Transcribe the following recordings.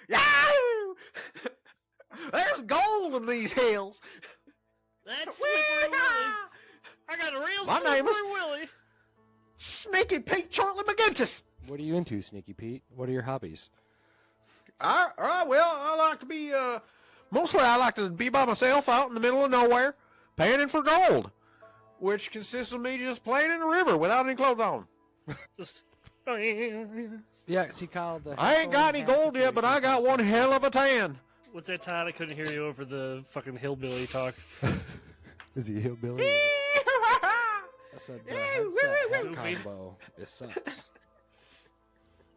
Yahoo! There's gold in these hills. That's Slippery Willie. I got a real My name is Slippery Willie. Sneaky Pete Charlie McGintis. What are you into, Sneaky Pete? What are your hobbies? Well, I like to be, mostly I like to be by myself out in the middle of nowhere, panning for gold, which consists of me just playing in the river without any clothes on. Just... Yeah, see, Kyle, I ain't got any gold yet, but I got one hell of a tan. What's that, Todd? I couldn't hear you over the fucking hillbilly talk. Is he a hillbilly? I said the headset head combo. It sucks.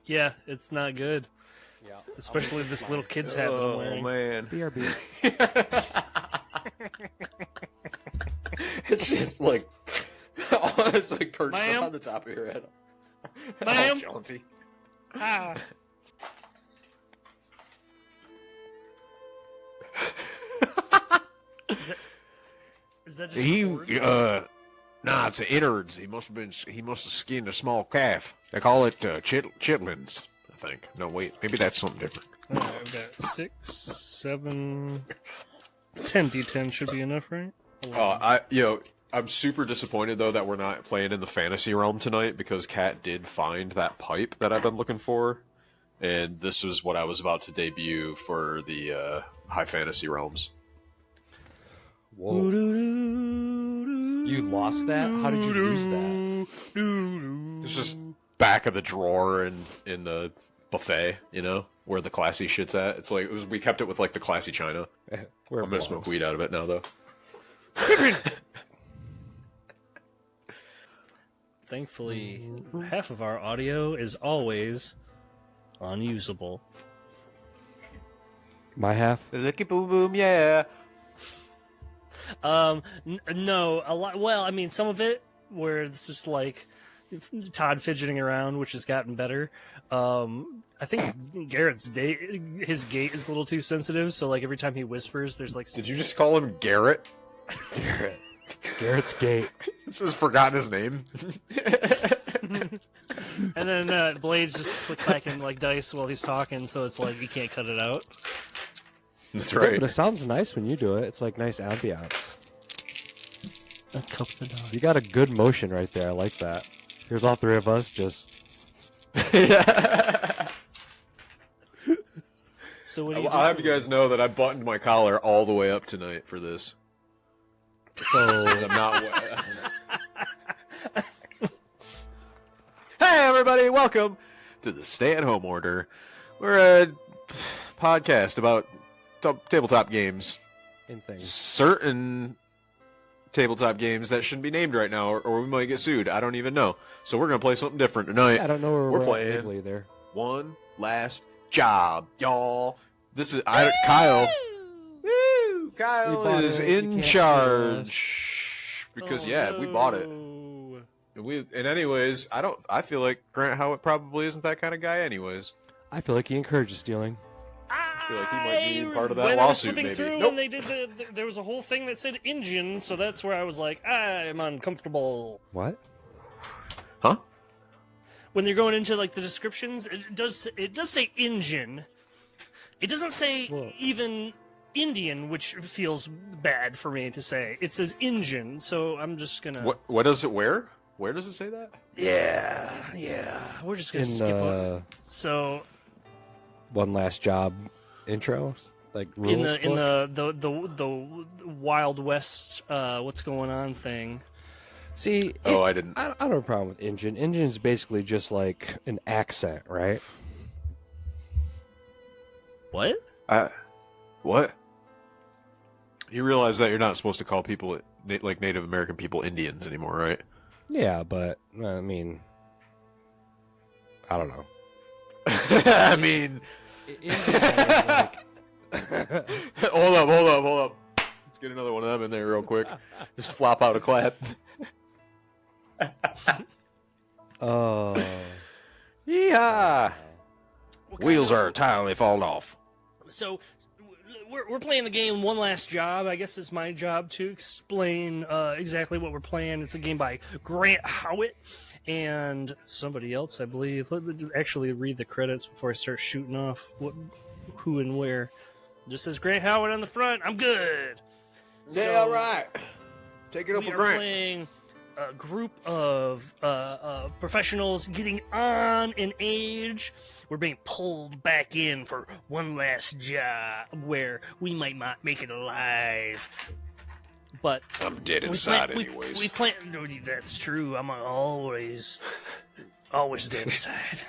Yeah, it's not good. Yeah. Especially this little kid's hat that I'm wearing. Oh, man. BRB. It's just like, it's like perched Ma'am? on the top of your head. Ma'am? Oh, jaunty. Ah. Is that just words? Nah, it's the innards. He must have skinned a small calf. They call it chitlins, I think. No, wait, maybe that's something different. Alright, I've got 6, 7, 10 D10 should be enough, right? I'm super disappointed though that we're not playing in the fantasy realm tonight because Kat did find that pipe that I've been looking for, and this was what I was about to debut for the high fantasy realms. Whoa. You lost that? How did you lose that? It's just back of the drawer in the buffet, where the classy shit's at. It's like we kept it with like the classy china. I'm gonna smoke weed out of it now though. Thankfully, half of our audio is always unusable. My half? Licky boom boom, yeah. No, a lot. Well, I mean, some of it where it's just like Todd fidgeting around, which has gotten better. I think Garrett's his gait is a little too sensitive, so like every time he whispers, there's like. Did you just call him Garrett? Garrett. Garrett's gate. Just forgotten his name. And then Blade's just click-clacking like dice while he's talking, so it's like you can't cut it out. That's right. But it sounds nice when you do it. It's like nice ambiance. The dog. You got a good motion right there. I like that. Here's all three of us just. So what do you do? I'll have you guys know that I buttoned my collar all the way up tonight for this. So I'm not. Hey everybody, welcome to the Stay-at-Home Order. We're a podcast about tabletop games. In things. Certain tabletop games that shouldn't be named right now, or we might get sued. I don't even know. So we're gonna play something different tonight. I don't know where we're playing. Legally there. One last job, y'all. This is Kyle. Woo! Kyle is in charge because we bought it. And anyways, I feel like Grant Howitt probably isn't that kind of guy. Anyways, I feel like he encourages stealing. I feel like he might be part of that when lawsuit. I was flipping Maybe. through Nope. and they did there was a whole thing that said engine, so that's where I was like, I'm uncomfortable. What? Huh? When they're going into like the descriptions, it does say engine. It doesn't say even Indian, which feels bad for me to say. It says engine, so I'm just gonna. What does it wear? Where does it say that? Yeah. We're just gonna skip over. So. One last job intro, like rules in the Wild West, what's going on thing. See, I didn't. I don't have a problem with engine. Engine is basically just like an accent, right? What? What? You realize that you're not supposed to call people like Native American people Indians anymore, right? Yeah, but I mean, I don't know. I mean, hold up. Let's get another one of them in there real quick. Just flop out a clap. Oh. Yeehaw! Wheels are entirely falling off. So, we're playing the game One Last Job. I guess it's my job to explain exactly what we're playing. It's a game by Grant Howitt and somebody else, I believe. Let me actually read the credits before I start shooting off. who and where. Just says Grant Howitt on the front. I'm good. Yeah, So, right. Take it up we with are Grant. playing a group of professionals getting on in age. We're being pulled back in for one last job where we might not make it alive. But I'm dead inside, anyways. We plan. That's true. I'm always dead inside.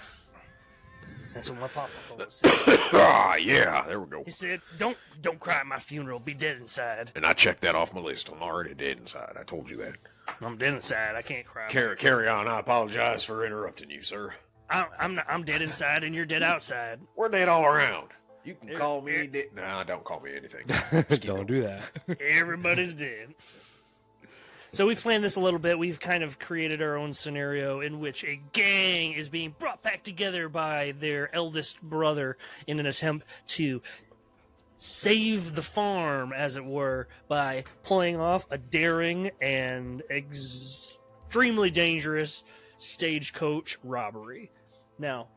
That's what my papa always said. Ah, yeah, there we go. He said, "Don't cry at my funeral. Be dead inside." And I checked that off my list. I'm already dead inside. I told you that. I'm dead inside. I can't cry. Carry on. I apologize for interrupting you, sir. I'm dead inside, and you're dead outside. We're dead all around. You can call me dead. Nah, don't call me anything. Don't do that. Everybody's dead. So we planned this a little bit. We've kind of created our own scenario in which a gang is being brought back together by their eldest brother in an attempt to save the farm, as it were, by pulling off a daring and extremely dangerous stagecoach robbery. Now,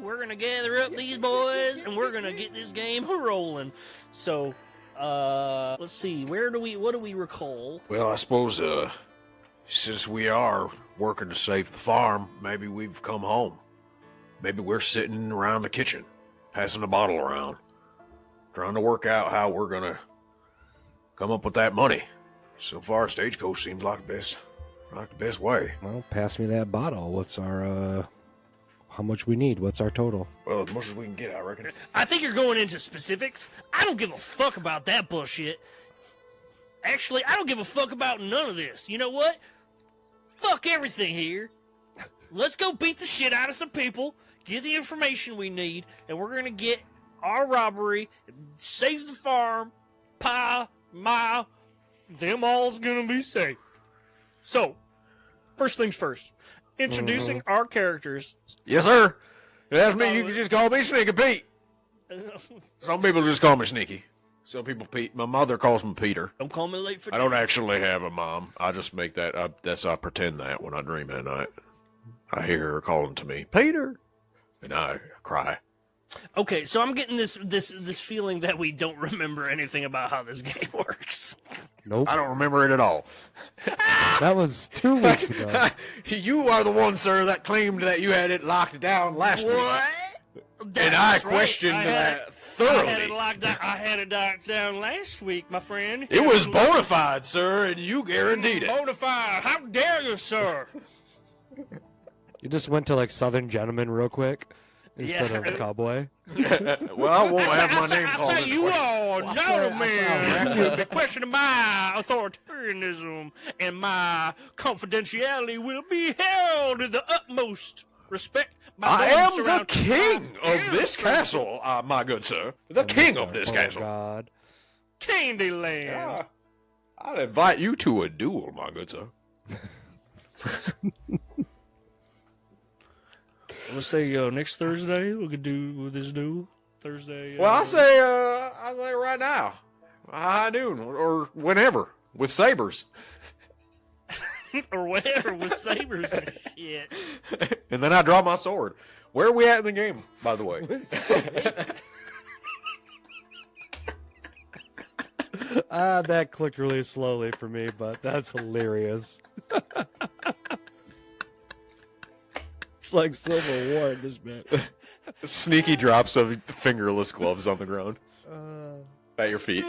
we're going to gather up these boys and we're going to get this game rolling. So, let's see. What do we recall? Well, I suppose, since we are working to save the farm, maybe we've come home. Maybe we're sitting around the kitchen, passing a bottle around, trying to work out how we're gonna come up with that money. So far, stagecoach seems like the best way. Well, pass me that bottle. What's our, how much we need? What's our total? Well, as much as we can get, I reckon. I think you're going into specifics. I don't give a fuck about that bullshit. Actually, I don't give a fuck about none of this. You know what? Fuck everything here. Let's go beat the shit out of some people, get the information we need, and we're going to get our robbery, save the farm, them all's going to be safe. So, first things first. Introducing our characters. Yes, sir. That's me. You can just call me Sneaky Pete. Some people just call me Sneaky. Some people Pete. My mother calls me Peter. Don't call me late for I don't actually have a mom. I just make that up. I pretend that when I dream at night. I hear her calling to me, Peter, and I cry. Okay, so I'm getting this feeling that we don't remember anything about how this game works. Nope. I don't remember it at all. That was 2 weeks ago. You are the one, sir, that claimed that you had it locked down last week. What? And I questioned that thoroughly. I had it locked down last week, my friend. It was bona fide, sir, and you guaranteed it. Bona fide. How dare you, sir? You just went to, like, Southern Gentleman real quick instead of Cowboy. Well, I won't have my name called. I say you all gentlemen will be questioning my authoritarianism, and my confidentiality will be held to the utmost respect. I am the king of this castle, my good sir. The king of this castle. God. Candyland. I'll invite you to a duel, my good sir. Let's say next Thursday we could do this duel. Thursday. Well, I say right now, high noon or whenever with sabers. or whatever with sabers and shit. And then I draw my sword. Where are we at in the game, by the way? That clicked really slowly for me, but that's hilarious. It's like Civil War in this bit. Sneaky drops of fingerless gloves on the ground. At your feet.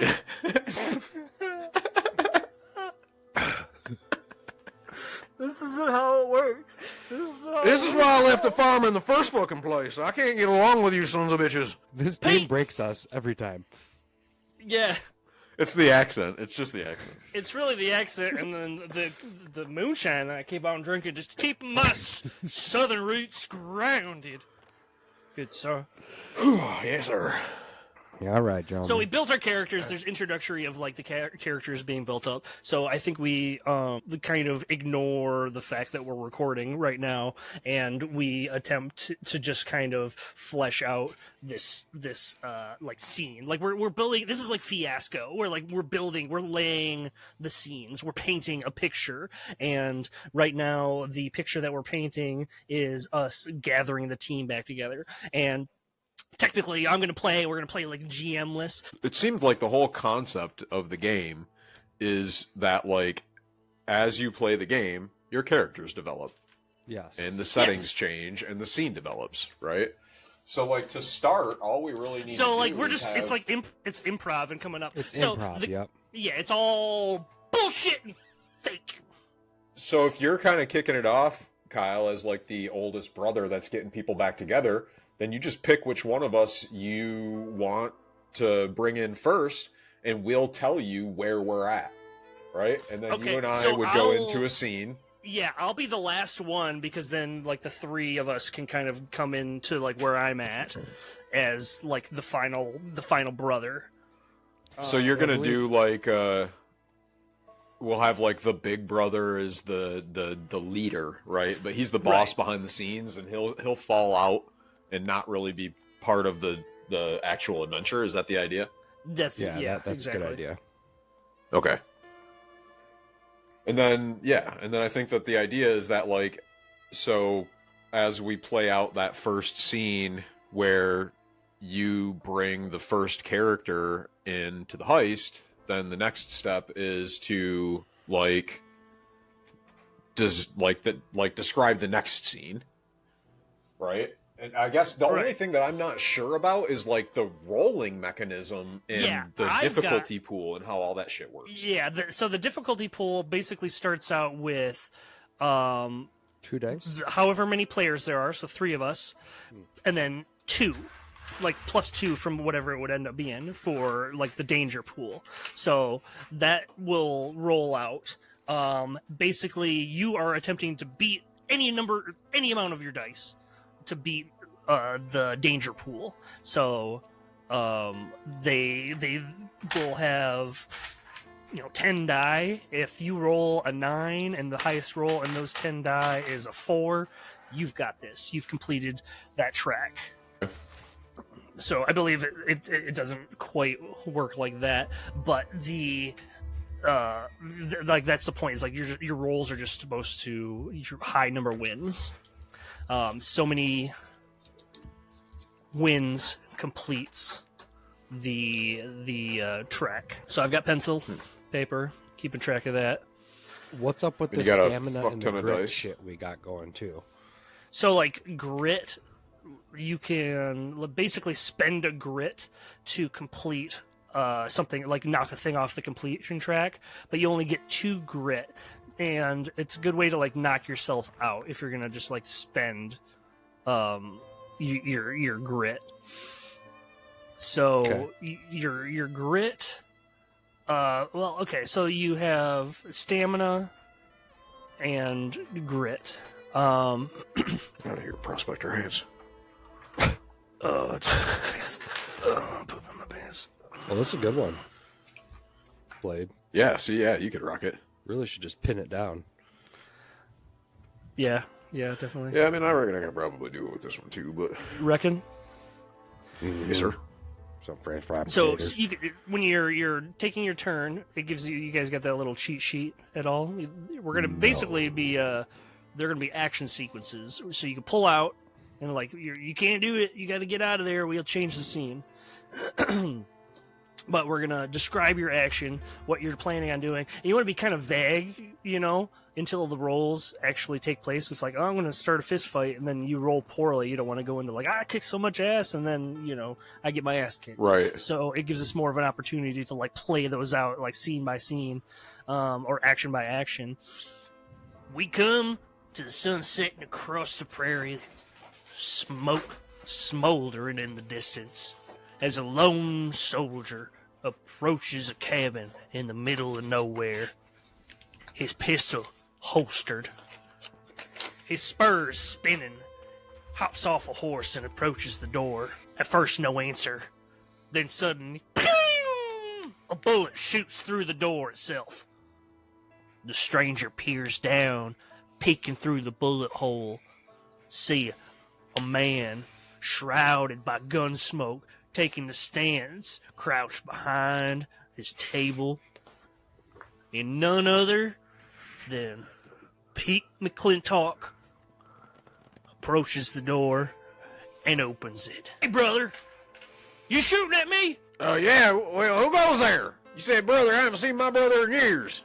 This isn't how it works. This is why I left the farm in the first fucking place. I can't get along with you sons of bitches. This game breaks us every time. Yeah. It's the accent. It's just the accent. It's really the accent and then the moonshine that I keep on drinking, just keeping my southern roots grounded. Good sir. Yes, sir. Yeah, all right, John. So we built our characters. There's introductory of like the characters being built up. So I think we kind of ignore the fact that we're recording right now, and we attempt to just kind of flesh out this like scene. Like we're building. This is like Fiasco. We're laying the scenes. We're painting a picture, and right now the picture that we're painting is us gathering the team back together. And technically, we're going to play like GM-less. It seemed like the whole concept of the game is that, like, as you play the game, your characters develop. Yes. And the settings change, and the scene develops, right? So, like, to start, all we really need to do like, we're is just, have... it's like, it's improv and coming up. It's so improv, yep. Yeah, it's all bullshit and fake. So if you're kind of kicking it off, Kyle, as, like, the oldest brother that's getting people back together... then you just pick which one of us you want to bring in first, and we'll tell you where we're at, right? And then you and I would go into a scene. Yeah, I'll be the last one, because then, like, the three of us can kind of come into, like, where I'm at as, like, the final brother. So you're going to do, like, we'll have, like, the big brother is the leader, right? But he's the boss behind the scenes, and he'll fall out and not really be part of the actual adventure. Is that the idea? That's exactly. a good idea. Okay. And then I think that the idea is that, like, so as we play out that first scene where you bring the first character into the heist, then the next step is to describe the next scene, right? And I guess the only thing that I'm not sure about is, like, the rolling mechanism and the difficulty pool and how all that shit works. Yeah, so the difficulty pool basically starts out with 2 dice? However many players there are, so 3 of us, and then 2, like, plus 2 from whatever it would end up being for, like, the danger pool. So that will roll out. Basically, you are attempting to beat any amount of your dice to beat the danger pool. So they will have 10 die. If you roll a 9 and the highest roll in those 10 die is a 4, you've got this. You've completed that track. So I believe it doesn't quite work like that, but like, that's the point. Is like your rolls are just supposed to, your high number wins. So many wins completes the track. So I've got pencil, paper, keeping track of that. What's up with the stamina and the grit shit we got going too? So, like, grit, you can basically spend a grit to complete something, like knock a thing off the completion track, but you only get 2 grit. And it's a good way to, like, knock yourself out if you're gonna just, like, spend your grit. So your grit. So you have stamina and grit. Out of here, prospector hands. Just poop in my pants. Well, this is a good one. Blade. Yeah. See, you could rock it. Really should just pin it down. Yeah, definitely. Yeah, I mean, I reckon I could probably do it with this one too, but... Reckon? Mm-hmm. Yes, sir. Some French fry So potatoes. when you're taking your turn, it gives you guys got that little cheat sheet at all? We're going to basically be... they're going to be action sequences. So you can pull out, and, like, you can't do it. You got to get out of there. We'll change the scene. But we're going to describe your action, what you're planning on doing. And you want to be kind of vague, until the rolls actually take place. It's like, I'm going to start a fist fight, and then you roll poorly. You don't want to go into, like, I kick so much ass, and then, I get my ass kicked. Right. So it gives us more of an opportunity to, like, play those out, like, scene by scene, or action by action. We come to the sun setting across the prairie, smoke smoldering in the distance, as a lone soldier approaches a cabin in the middle of nowhere, his pistol holstered, his spurs spinning, hops off a horse and approaches the door. At first, no answer. Then suddenly, a bullet shoots through the door itself. The stranger peers down, peeking through the bullet hole. See a man shrouded by gun smoke taking the stance, crouched behind his table. And none other than Pete McClintock approaches the door and opens it. Hey, brother, you shooting at me? Yeah, well, who goes there? You said brother, I haven't seen my brother in years.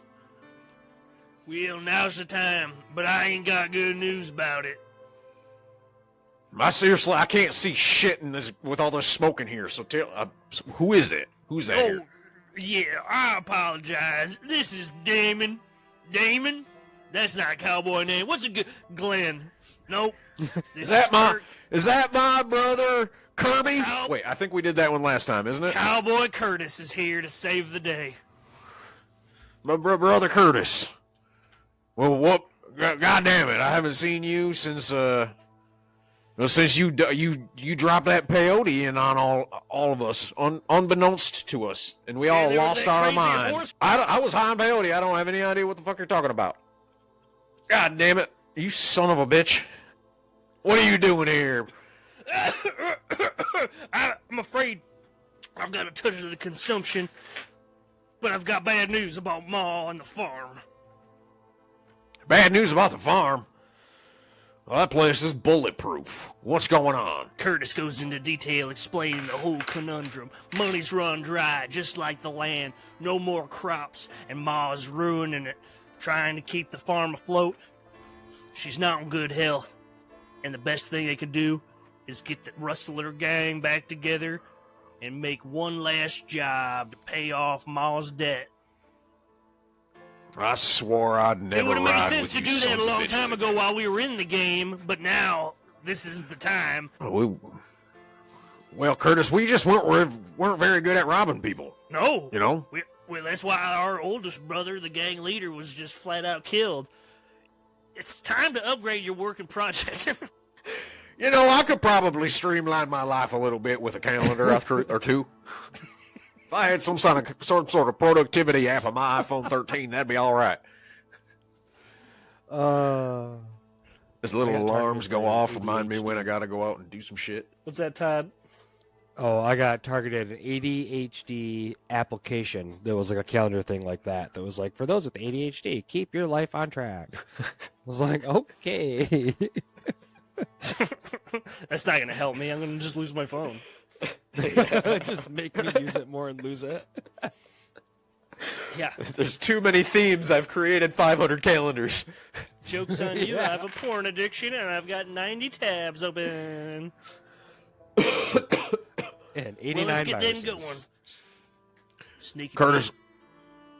Well, now's the time, but I ain't got good news about it. Seriously, I can't see shit in this with all this smoke in here, so who is it? Who's that here? Yeah, I apologize. This is Damon. Damon? That's not a cowboy name. What's a good... Glenn. Nope. Is that my brother, Kirby? Wait, I think we did that one last time, isn't it? Cowboy Curtis is here to save the day. My brother Curtis. Well, what? God damn it, I haven't seen you since you dropped that peyote in on all of us, unbeknownst to us, and we all lost our mind. I was high on peyote. I don't have any idea what the fuck you're talking about. God damn it, you son of a bitch! What are you doing here? I'm afraid I've got a touch of the consumption, but I've got bad news about Ma and the farm. Bad news about the farm? Well, that place is bulletproof. What's going on? Curtis goes into detail explaining the whole conundrum. Money's run dry, just like the land. No more crops, and Ma's ruining it, trying to keep the farm afloat. She's not in good health, and the best thing they could do is get the Rustler gang back together and make one last job to pay off Ma's debt. I swore I'd never. It would have made ride sense with to you do that a sons of long bitches time ago while we were in the game, but now this is the time. Well, Curtis, we just weren't very good at robbing people. No, you know. Well, that's why our oldest brother, the gang leader, was just flat out killed. It's time to upgrade your working project. You know, I could probably streamline my life a little bit with a calendar or two. If I had some sort of productivity app on my iPhone 13, that'd be all right. As little alarms go off, remind me when I gotta go out and do some shit. What's that, Todd? Oh, I got targeted an ADHD application. There was like a calendar thing like that. That was like, for those with ADHD, keep your life on track. I was like, okay. That's not gonna help me. I'm gonna just lose my phone. Just make me use it more and lose it. Yeah. There's too many themes. I've created 500 calendars. Joke's on you. I have a porn addiction and I've got 90 tabs open. And 89 let's get viruses. them going. Sneaky Curtis,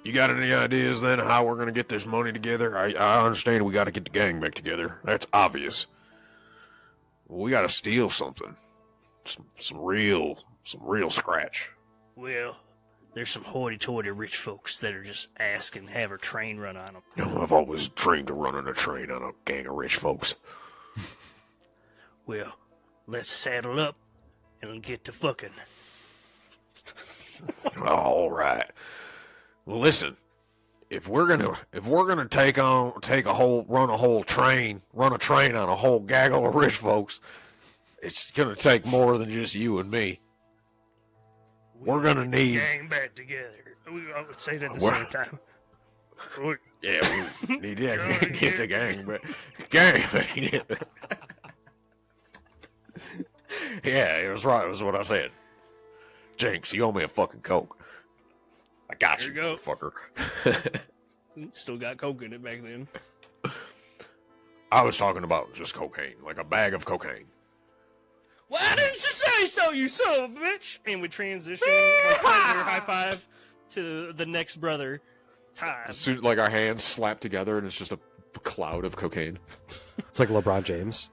you got any ideas then how we're gonna get this money together? I understand we got to get the gang back together. That's obvious. We got to steal something. Some real scratch. Well, there's some hoity-toity rich folks that are just asking to have a train run on them. You know, I've always dreamed of running a train on a gang of rich folks. Well, let's saddle up and get to fucking. All right. Well, listen. If we're gonna run a train on a whole gaggle of rich folks, it's gonna take more than just you and me. We're gonna need gang back together. I would say that at the same time. Yeah, we need to get the gang back. Gang back. Yeah, it was right. It was what I said. Jinx, you owe me a fucking Coke. I got you, fucker. Still got coke in it back then. I was talking about just cocaine, like a bag of cocaine. Why didn't you say so, you son of a bitch? And we transition, like, partner high five to the next brother, Todd. Soon, like our hands slap together, and it's just a cloud of cocaine. It's like LeBron James.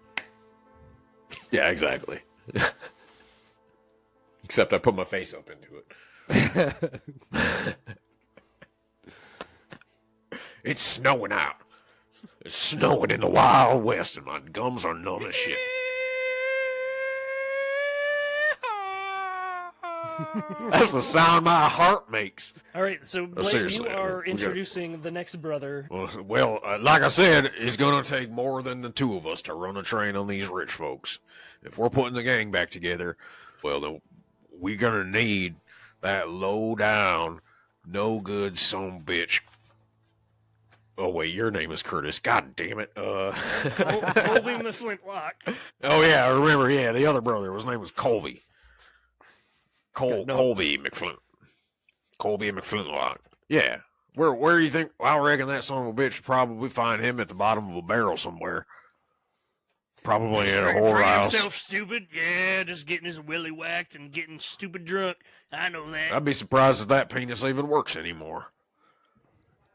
Yeah, exactly. Except I put my face up into it. It's snowing out. It's snowing in the Wild West, and my gums are numb as shit. That's the sound my heart makes. All right, so Blake, seriously, you are we gotta- introducing the next brother. Well, like I said, it's going to take more than the two of us to run a train on these rich folks. If we're putting the gang back together, well, then we're going to need that low down, no good son bitch. Oh, wait, your name is Curtis. God damn it. Colby McFlintlock. Oh, yeah, I remember. Yeah, the other brother. His name was Colby. Got notes. Colby McFlint. Colby McFlintlock. Yeah. Where do you think? I reckon that son of a bitch would probably find him at the bottom of a barrel somewhere. Probably in a Drinking whorehouse. himself stupid. Yeah, just getting his willy whacked and getting stupid drunk. I know that. I'd be surprised if that penis even works anymore.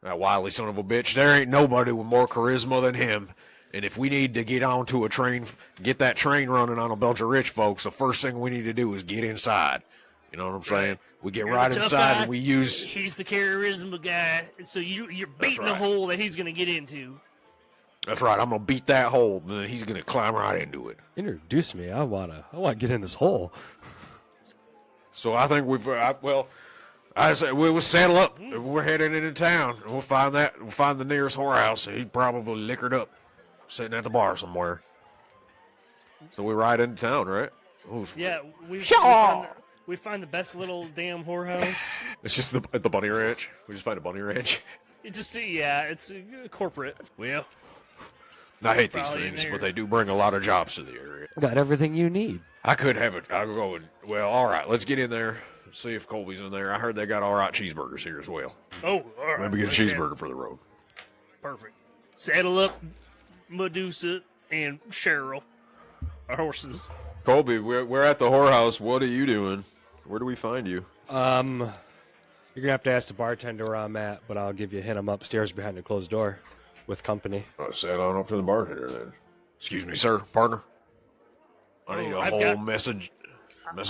That wily son of a bitch. There ain't nobody with more charisma than him. And if we need to get onto a train, get that train running on a bunch of rich folks, the first thing we need to do is get inside. You know what I'm saying? We get You're right the tough inside guy. and we use... He's the charisma guy, so you're beating the right. hole that he's gonna get into. That's right. I'm going to beat that hole, and then he's going to climb right into it. Introduce me. I wanna get in this hole. So I think I say we'll saddle up. We're heading into town. And we'll find the nearest whorehouse. He'd probably liquored up, sitting at the bar somewhere. So we ride into town, right? Oh, Yeah, we find the best little damn whorehouse. It's just at the bunny ranch. We just find a bunny ranch. It's corporate. Well, I hate these Probably in things, there. but they do bring a lot of jobs to the area. Got everything you need. I could have it. I'll go with, well, all right, let's get in there. See if Colby's in there. I heard they got all right cheeseburgers here as well. all right. Maybe get a let's cheeseburger for the road. Perfect. Saddle up Medusa and Cheryl, our horses. Colby, we're at the whorehouse. What are you doing? Where do we find you? You're gonna have to ask the bartender where I'm at, but I'll give you a hint. I'm upstairs behind a closed door with company. I sat on up to the bartender then. Excuse me, sir, partner. I need a I've whole got- message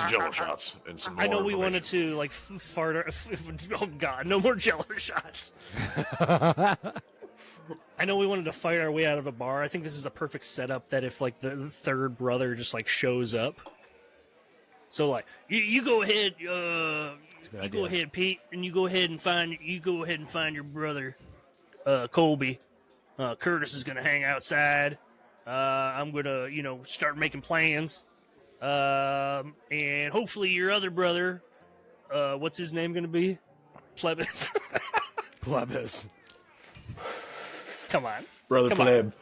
Jello shots and some more I know we wanted information. to fart. Oh God, no more Jello shots. I know we wanted to fight our way out of the bar. I think this is a perfect setup that if the third brother just shows up. So you go ahead, you go ahead, Pete, and you go ahead and find your brother, Colby. Curtis is gonna hang outside. I'm gonna start making plans. And hopefully your other brother, what's his name gonna be? Plebis. Plebis. Come on. Brother Come on. Pleb.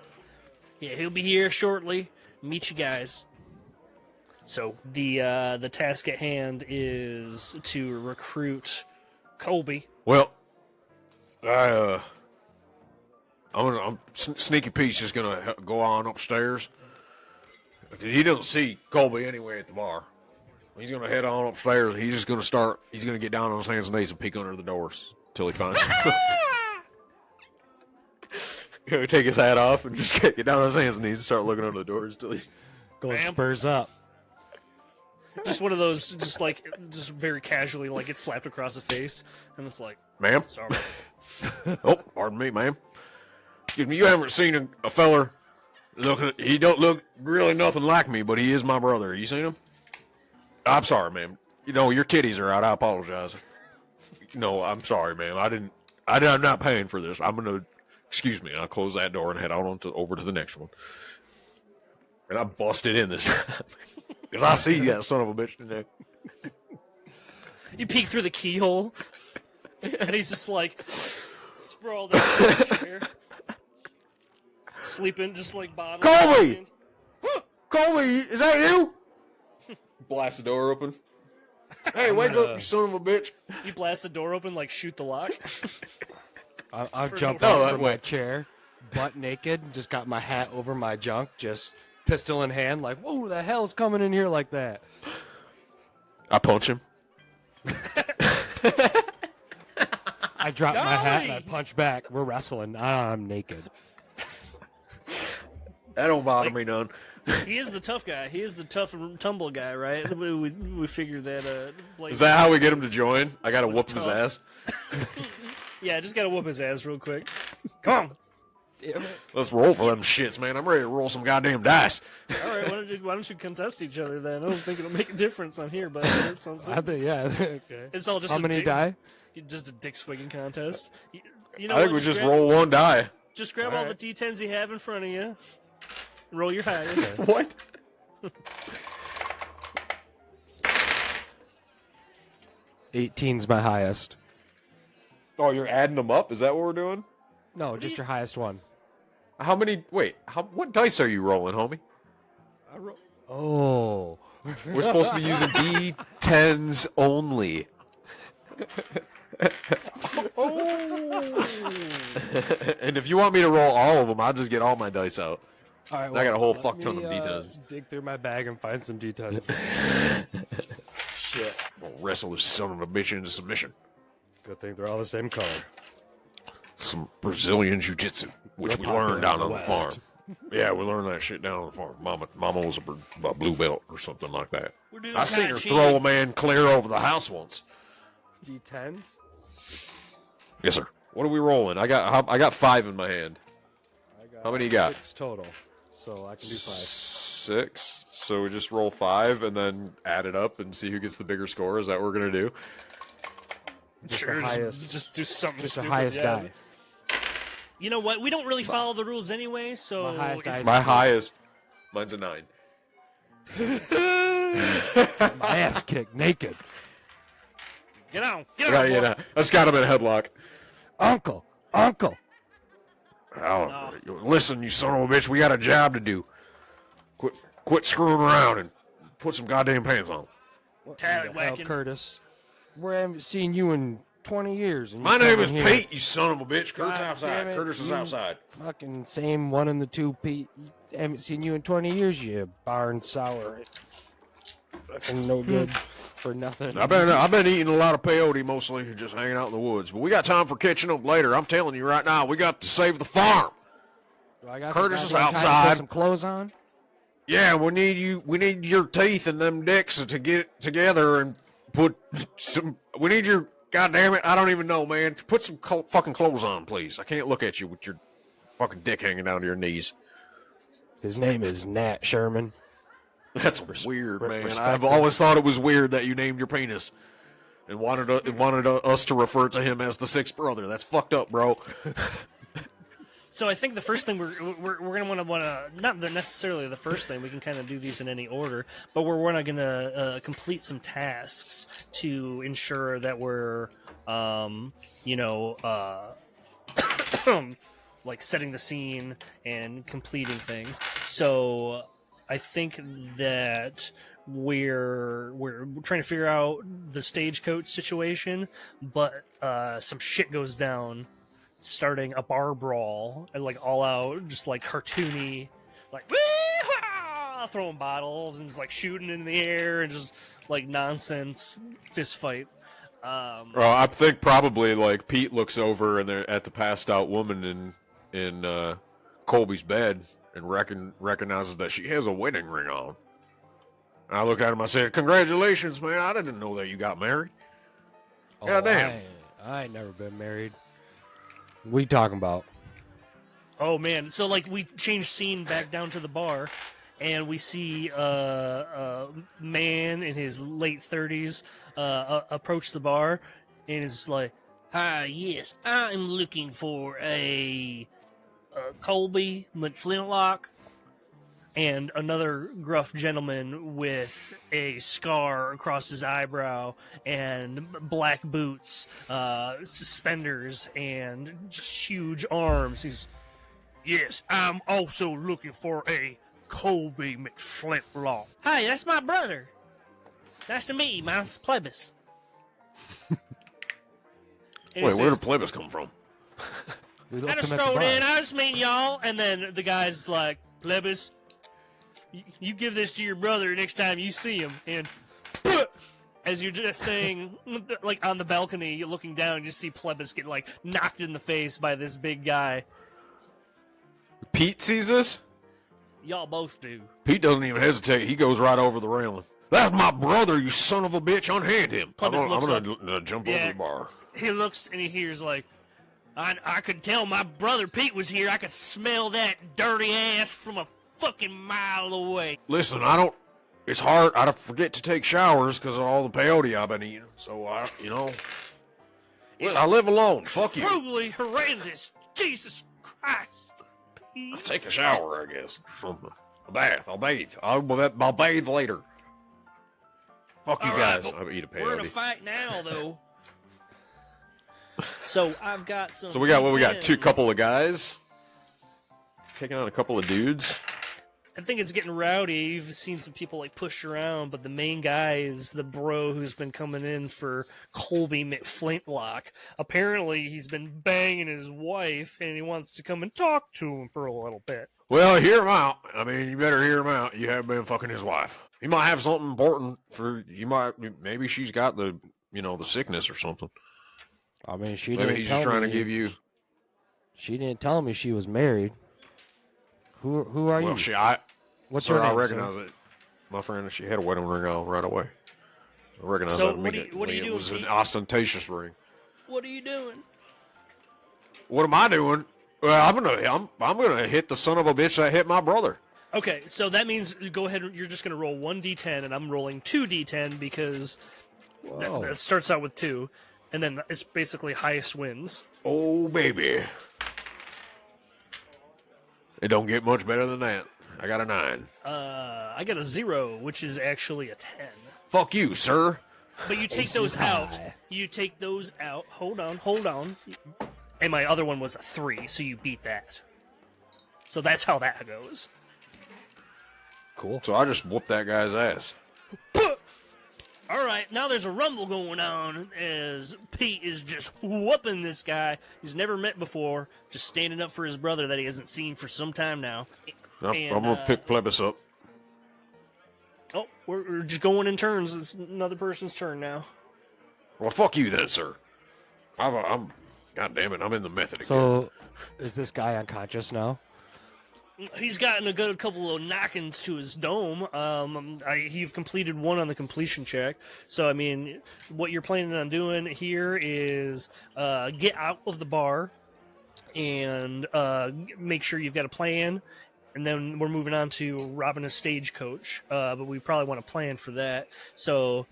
Yeah, he'll be here shortly. Meet you guys. So the task at hand is to recruit Colby. Well, I'm Sneaky Pete's just gonna go on upstairs. He doesn't see Colby anyway at the bar. He's gonna head on upstairs. And he's gonna get down on his hands and knees and peek under the doors till he finds him. He's gonna take his hat off and just get down on his hands and knees and start looking under the doors till he's. Going Ma'am? spurs up. Just one of those, just very casually, get slapped across the face, and it's Ma'am? sorry. Oh, pardon me, ma'am. Excuse me, you haven't seen a feller he don't look really nothing like me, but he is my brother. You seen him? I'm sorry, ma'am. Your titties are out. I apologize. No, I'm sorry, ma'am. I'm not paying for this. Excuse me. I'll close that door and head on over to the next one. And I busted in this time. Because I see that son of a bitch today. You peek through the keyhole, and he's just sprawled out in the chair, sleeping just bottom. Colby! Colby, is that you? Blast the door open. Hey, wake up, you son of a bitch. You blast the door open, shoot the lock. I've For jumped no out reason. from my chair, butt naked, just got my hat over my junk, just pistol in hand, whoa, the hell's coming in here like that? I punch him. I drop my hat and I Golly! punch back. We're wrestling. I'm naked. That don't bother me none. He is the tough guy. He is the tough and tumble guy, right? We figured that. Blake, Is that how we get him to join? I gotta Was whoop his tough. ass. Yeah, I just gotta whoop his ass real quick. Come on. Damn it. Let's roll for them shits, man. I'm ready to roll some goddamn dice. All right, why don't you contest each other then? I don't think it'll make a difference on here, but it sounds I think, yeah. Okay. it's all just How a many dick, die? just a dick swinging contest. You know I think what, we just grab, roll one die. Just grab all the Alright. D10s you have in front of you. Roll your highest. What? 18's my highest. Oh, you're adding them up? Is that what we're doing? No, just your highest one. How many? Wait, what dice are you rolling, homie? Oh. We're supposed to be using D10s only. And if you want me to roll all of them, I'll just get all my dice out. All right, I got a whole let fuck ton me, of D10s. Dig through my bag and find some D10s. Shit. I'll wrestle this son of a bitch into submission. Good thing they're all the same color. Some Brazilian jiu-jitsu, which we popular learned down in on the the West. farm. Yeah, we learned that shit down on the farm. Mama was a blue belt or something like that. We're doing I seen Tai her Chi. throw a man clear over the house once. D10s? Yes, sir. What are we rolling? I got 5 in my hand. I got How many you got? 6 total, so I can do 5. 6. So we just roll 5 and then add it up and see who gets the bigger score. Is that what we're gonna do? Just Sure, the highest, just do something just the stupid. highest yeah. die. You know what? We don't really follow the rules anyway, so My highest if- die is My highest. Mine's a 9. my ass kicked naked. get on, I get gotta on. get boy. out. Let's got him in a headlock. Uncle. Oh, listen, you son of a bitch. We got a job to do. Quit screwing around and put some goddamn pants on. Tally Hell, whacking. Curtis. We haven't seen you in 20 years. And you My name come is in here. Pete, you son of a bitch. Kurt's God outside. damn it, Curtis is you- outside. Fucking same one and the two, Pete. Haven't seen you in 20 years, you barn sour. Fucking no good for nothing. I've been eating a lot of peyote mostly, just hanging out in the woods. But we got time for catching up later. I'm telling you right now, we got to save the farm. Do I got Curtis some is goddamn time to outside. Put some clothes on. Yeah, we need you. We need your teeth and them dicks to get together and put some. We need your. God damn it! I don't even know, man. Put some fucking clothes on, please. I can't look at you with your fucking dick hanging down to your knees. His name is Nat Sherman. That's weird, man. respect I've him. always thought it was weird that you named your penis and wanted us to refer to him as the sixth brother. That's fucked up, bro. So I think the first thing we're gonna want to not necessarily the first thing, we can kind of do these in any order, but we're gonna complete some tasks to ensure that we're like setting the scene and completing things. So I think that we're trying to figure out the stagecoach situation, but some shit goes down, starting a bar brawl and like all out, just like cartoony, like wee-haw! Throwing bottles and just like shooting in the air and just like nonsense fist fight. Well, I think probably like Pete looks over and they're at the passed out woman in Colby's bed and recognizes that she has a wedding ring on. And I look at him. I said, "Congratulations, man! I didn't know that you got married." Goddamn. I ain't never been married. What you talking about? Oh man! So like we change scene back down to the bar, and we see a man in his late 30s approach the bar, and is like, "Hi, yes, I'm looking for a Colby McFlintlock." And another gruff gentleman with a scar across his eyebrow and black boots, suspenders, and just huge arms. He's, yes, I'm also looking for a Colby McFlintlock. Hi, that's my brother. Nice to meet you. Mine's Plebis. And he Wait, where says, did Plebis come from? We I left just him at the strolled bar. in. I just meeting y'all. And then the guy's like, Plebis, you give this to your brother next time you see him. And as you're just saying, like on the balcony, you're looking down, you see Plebis get like knocked in the face by this big guy. Pete sees this. Y'all both do. Pete doesn't even hesitate. He goes right over the railing. That's my brother, you son of a bitch. Unhand him. I'm Plebis gonna looks jump over Yeah. the bar. He looks and he hears like, I could tell my brother Pete was here. I could smell that dirty ass from a fucking mile away. Listen, it's hard. I forget to take showers because of all the peyote I've been eating. So, I live alone. Fuck you. Truly horrendous. Jesus Christ, Pete. I'll take a shower, I guess. Something. A bath. I'll bathe. I'll bathe later. Fuck you All right, guys. I'll eat a peyote. We're in a fight now, though. So I've got some. So we got D10s. two couple of guys taking on a couple of dudes. I think it's getting rowdy. You've seen some people like push around, but the main guy is the bro who's been coming in for Colby McFlintlock. Apparently, he's been banging his wife, and he wants to come and talk to him for a little bit. Well, hear him out. I mean, you better hear him out. You have been fucking his wife. He might have something important for you. Maybe she's got the sickness or something. I mean, Maybe he's just trying to give you. She didn't tell me she was married. Who are you? Well, What's your name? I recognize it. My friend, she had a wedding ring on right away. I recognize So that. what are you doing, It was an Pete? ostentatious ring. What are you doing? What am I doing? Well, I'm gonna hit the son of a bitch that hit my brother. Okay, so that means go ahead. You're just going to roll 1d10, and I'm rolling 2d10 because that starts out with 2, and then it's basically highest wins. Oh baby, it don't get much better than that. I got a 9. I got a 0, which is actually a 10. Fuck you, sir. But you take those out. You take those out. Hold on. And my other one was a 3, so you beat that. So that's how that goes. Cool. So I just whooped that guy's ass. All right, now there's a rumble going on as Pete is just whooping this guy he's never met before, just standing up for his brother that he hasn't seen for some time now. I'm gonna pick Plebis up. Oh, we're just going in turns. It's another person's turn now. Well, fuck you then, sir. I'm God damn it, I'm in the method again. So, is this guy unconscious now? He's gotten a good couple of knockings to his dome. You've completed one on the completion check. So, I mean, what you're planning on doing here is get out of the bar and make sure you've got a plan. And then we're moving on to robbing a stagecoach. But we probably want to plan for that. So,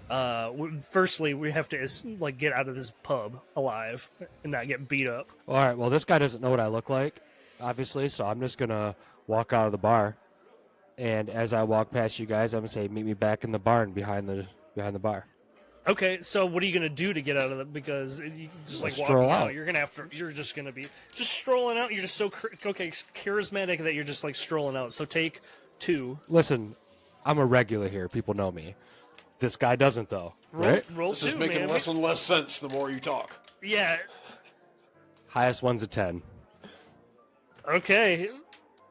firstly, we have to get out of this pub alive and not get beat up. All right. Well, this guy doesn't know what I look like, obviously. So I'm just gonna walk out of the bar, and as I walk past you guys, I'm gonna say, "Meet me back in the barn behind the bar." Okay, so what are you gonna do to get out of it? Because you just like Stroll walking out, out. you're just gonna be just strolling out. You're just so charismatic that you're just like strolling out. So take 2. Listen, I'm a regular here. People know me. This guy doesn't, though. Right? Roll This 2, is making man. less and less sense the more you talk. Yeah. Highest one's a 10. Okay.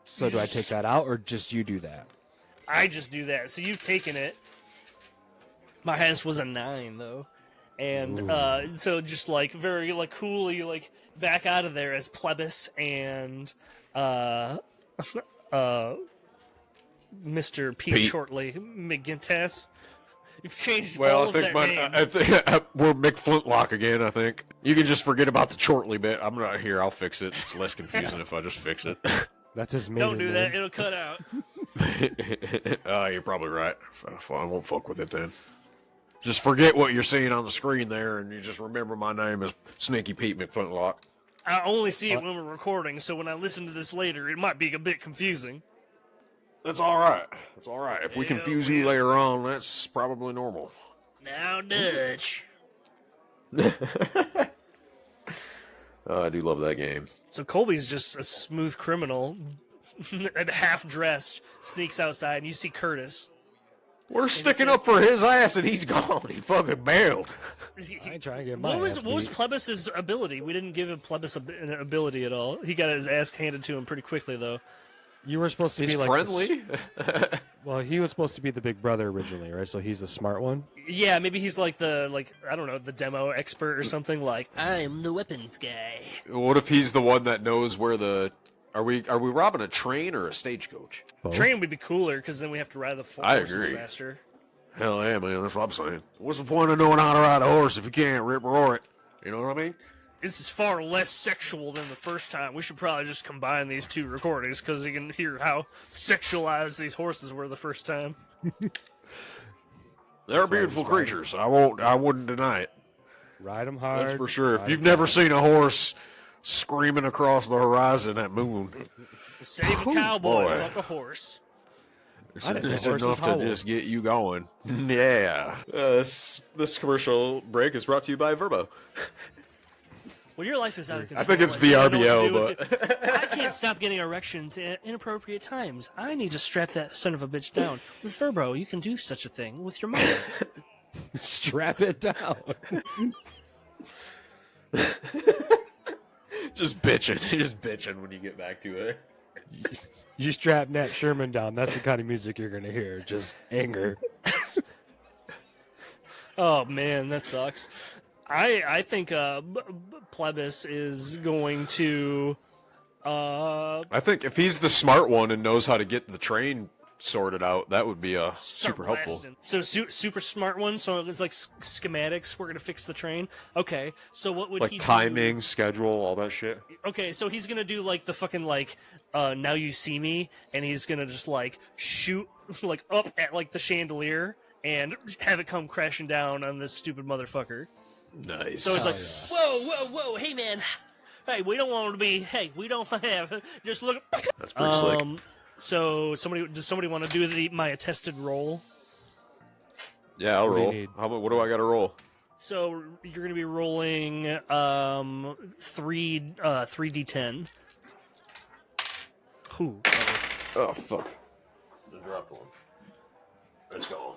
So do I take that out, or just you do that? I just do that. So you've taken it. My highest was a 9 though, and so just like very like coolly like back out of there as Plebis and Mr. Pete Shortley McGintas. You've changed all of their names. I think we're McFlintlock again. I think you can just forget about the Chortley bit. I'm not here. I'll fix it. It's less confusing if I just fix it. That's his maiden Don't do name. that. It'll cut out. You're probably right. I won't fuck with it then. Just forget what you're seeing on the screen there, and you just remember my name is Sneaky Pete McFlintlock. I only see it when we're recording, so when I listen to this later, it might be a bit confusing. That's all right. That's all right. If we Yeah, confuse you later on, that's probably normal. Now, Dutch. Oh, I do love that game. So Colby's just a smooth criminal, and half-dressed, sneaks outside, and you see Curtis. We're sticking up for his ass, and he's gone. He fucking bailed. I ain't trying to get my What was ass beat. Plebis's ability? We didn't give him Plebis an ability at all. He got his ass handed to him pretty quickly, though. You were supposed to He's be like friendly. Well, he was supposed to be the big brother originally, right? So he's the smart one. Yeah, maybe he's like I don't know, the demo expert or something. Like, I'm the weapons guy. What if he's the one that knows where the? Are we robbing a train or a stagecoach? Both. Train would be cooler because then we have to ride the I horses agree. faster. Hell yeah, man. That's what I'm saying. What's the point of knowing how to ride a horse if you can't rip roar it? You know what I mean? This is far less sexual than the first time. We should probably just combine these two recordings because you can hear how sexualized these horses were the first time. They're beautiful creatures. I wouldn't deny it. Ride them hard. That's for sure. If ride you've 'em never hard. seen a horse screaming across the horizon at moon, Save a cowboy, boy. fuck a horse. I didn't know it's horses enough to howl. just get you going. Yeah. This commercial break is brought to you by Verbo. When your life is out of control, I think it's and you don't know VRBO, what to do with it, I can't stop getting erections at inappropriate times. I need to strap that son of a bitch down. With Furbo, you can do such a thing with your mind. Strap it down. Just bitching when you get back to it. You strap Nat Sherman down. That's the kind of music you're gonna hear. Just anger. Oh man, that sucks. I think Plebis is going to. I think if he's the smart one and knows how to get the train sorted out, that would be Start super helpful. blasting. So super smart one. So it's like schematics. We're gonna fix the train. Okay. So what would Like he timing, schedule, all that shit. do? Okay. So he's gonna do like the fucking like now you see me, and he's gonna just like shoot like up at like the chandelier and have it come crashing down on this stupid motherfucker. Nice. So it's like, whoa, hey man, hey, we don't want to be, hey, we don't have, just look. That's pretty slick. So does somebody want to do my attested roll? Yeah, I'll What do you roll. need? What do I got to roll? So you're going to be rolling 3d10. Who? Oh fuck! I dropped one. It's gone.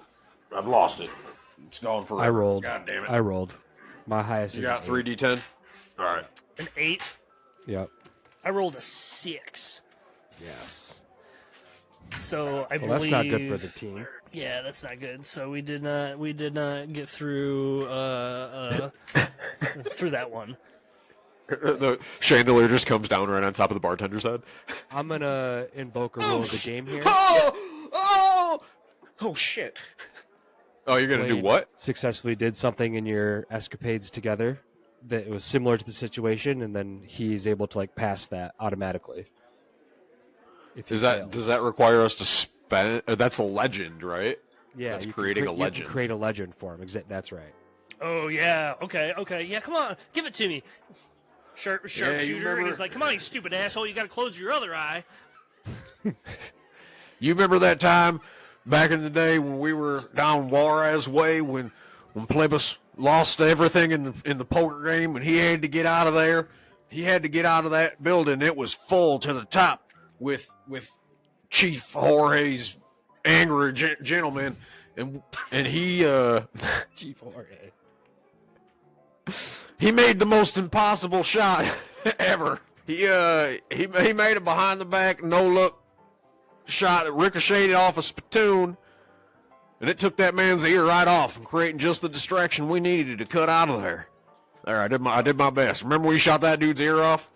I've lost it. It's gone forever. I rolled. God damn it! I rolled. My highest You is got an 3d10. All right. An 8. 8. Yep. I rolled a 6. Yes. So I Well, believe that's not good for the team. Yeah, that's not good. So we did not get through through that one. The chandelier just comes down right on top of the bartender's head. I'm gonna invoke a rule of the game here. Oh shit! Oh, you're gonna do Played- what? Successfully did something in your escapades together that was similar to the situation, and then he's able to like pass that automatically. If he Does that fails. require us to spend? That's a legend, right? Yeah, that's you can creating a you can legend. create a legend for him. That's right. Oh yeah, okay, yeah, come on, give it to me. Sharpshooter, you and remember- he's like, come on, you stupid asshole, you gotta close your other eye. You remember that time back in the day when we were down Juarez way when Plebis lost everything in the poker game and he had to get out of there? He had to get out of that building. It was full to the top with Chief Jorge's angry gentleman, and he Chief Jorge. he made the most impossible shot ever. He made a behind the back no look shot that ricocheted off a spittoon, and it took that man's ear right off, and creating just the distraction we needed to cut out of there. There, I did my best. Remember when you shot that dude's ear off?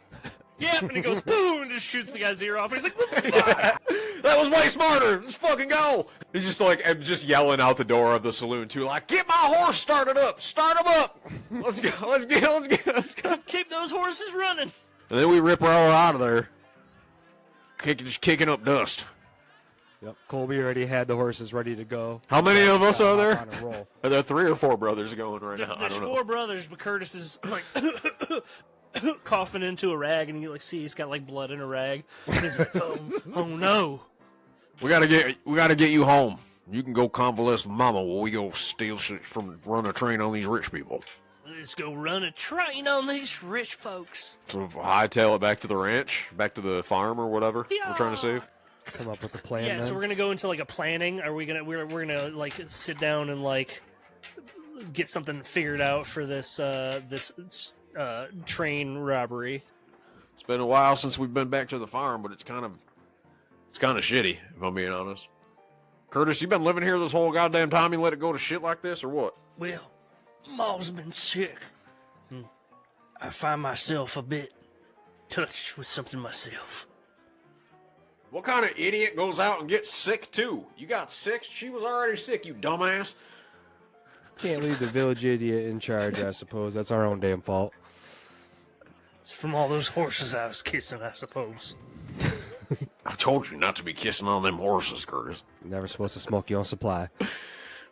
Yep, and he goes boom and just shoots the guy's ear off. And he's like, what the fuck? That was way smarter. Let's fucking go. He's just like yelling out the door of the saloon too, like, get my horse started up. Start him up. Let's go. Let's go. Keep those horses running. And then we rip roll out of there, kicking up dust. Yep. Colby already had the horses ready to go. How many of us are there? On a roll. Are there 3 or 4 brothers going right now? I There's don't know. 4 brothers, but Curtis is like coughing into a rag, and you like see he's got like blood in a rag. And he's like, oh no. We gotta get you home. You can go convalesce with Mama while we go steal shit run a train on these rich people. Let's go run a train on these rich folks. So hightail it back to the ranch, back to the farm or whatever we're trying to save. Come up with a plan. Yeah, then. so we're gonna go into like a planning. Are we gonna we're gonna like sit down and like get something figured out for this train robbery? It's been a while since we've been back to the farm, but it's kind of shitty, if I'm being honest. Curtis, you been living here this whole goddamn time? You let it go to shit like this, or what? Well, Ma's been sick. I find myself a bit touched with something myself. What kind of idiot goes out and gets sick too? You got sick? She was already sick, you dumbass. Can't leave the village idiot in charge, I suppose. That's our own damn fault. It's from all those horses I was kissing, I suppose. I told you not to be kissing on them horses, Curtis. You're never supposed to smoke your own supply.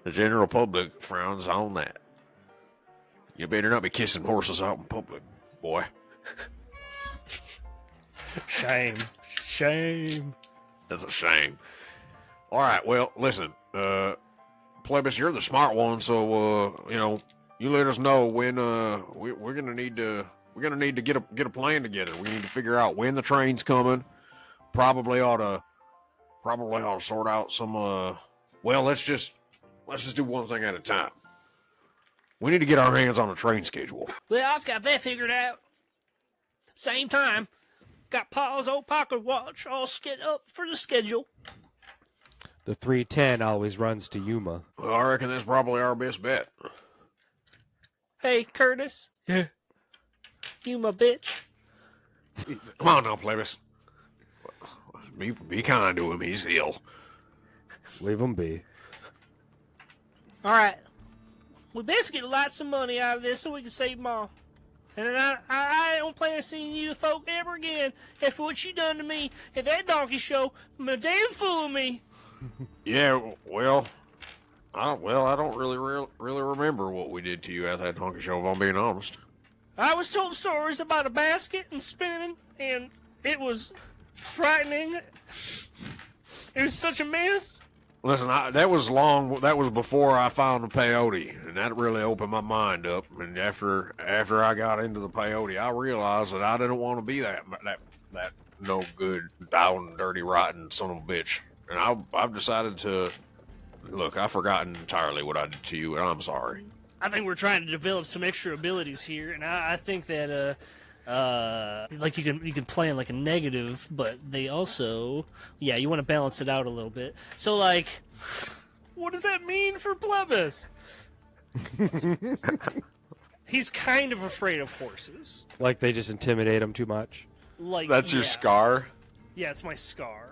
The general public frowns on that. You better not be kissing horses out in public, boy. Shame. Shame. That's a shame. All right, well, listen, Plebis, you're the smart one, so you let us know when we're gonna need to get a plan together. We need to figure out when the train's coming. Probably ought to sort out some. Let's just do one thing at a time. We need to get our hands on a train schedule. Well, I've got that figured out. Same time, got Paul's old pocket watch all set up for the schedule. The 310 always runs to Yuma. Well, I reckon that's probably our best bet. Hey, Curtis. Yeah. Yuma, bitch. Come on now, Plebis. Be kind to him. He's ill. Leave him be. All right. We best get lots of money out of this so we can save Mom. And then I don't plan on seeing you folk ever again after what you done to me at that donkey show. I'm a damn fool of me. Yeah, well, I don't really remember what we did to you at that donkey show, if I'm being honest. I was told stories about a basket and spinning, and it was frightening. It was such a mess. Listen, that was before I found the peyote, and that really opened my mind up. And after I got into the peyote, I realized that I didn't want to be that no good, down, dirty, rotten son of a bitch. And I've decided to look. I've forgotten entirely what I did to you, and I'm sorry. I think we're trying to develop some extra abilities here, and I think that like you can play in like a negative, but they also you want to balance it out a little bit. So like, what does that mean for Plebis? He's kind of afraid of horses. Like they just intimidate him too much. Like That's your scar. Yeah, it's my scar.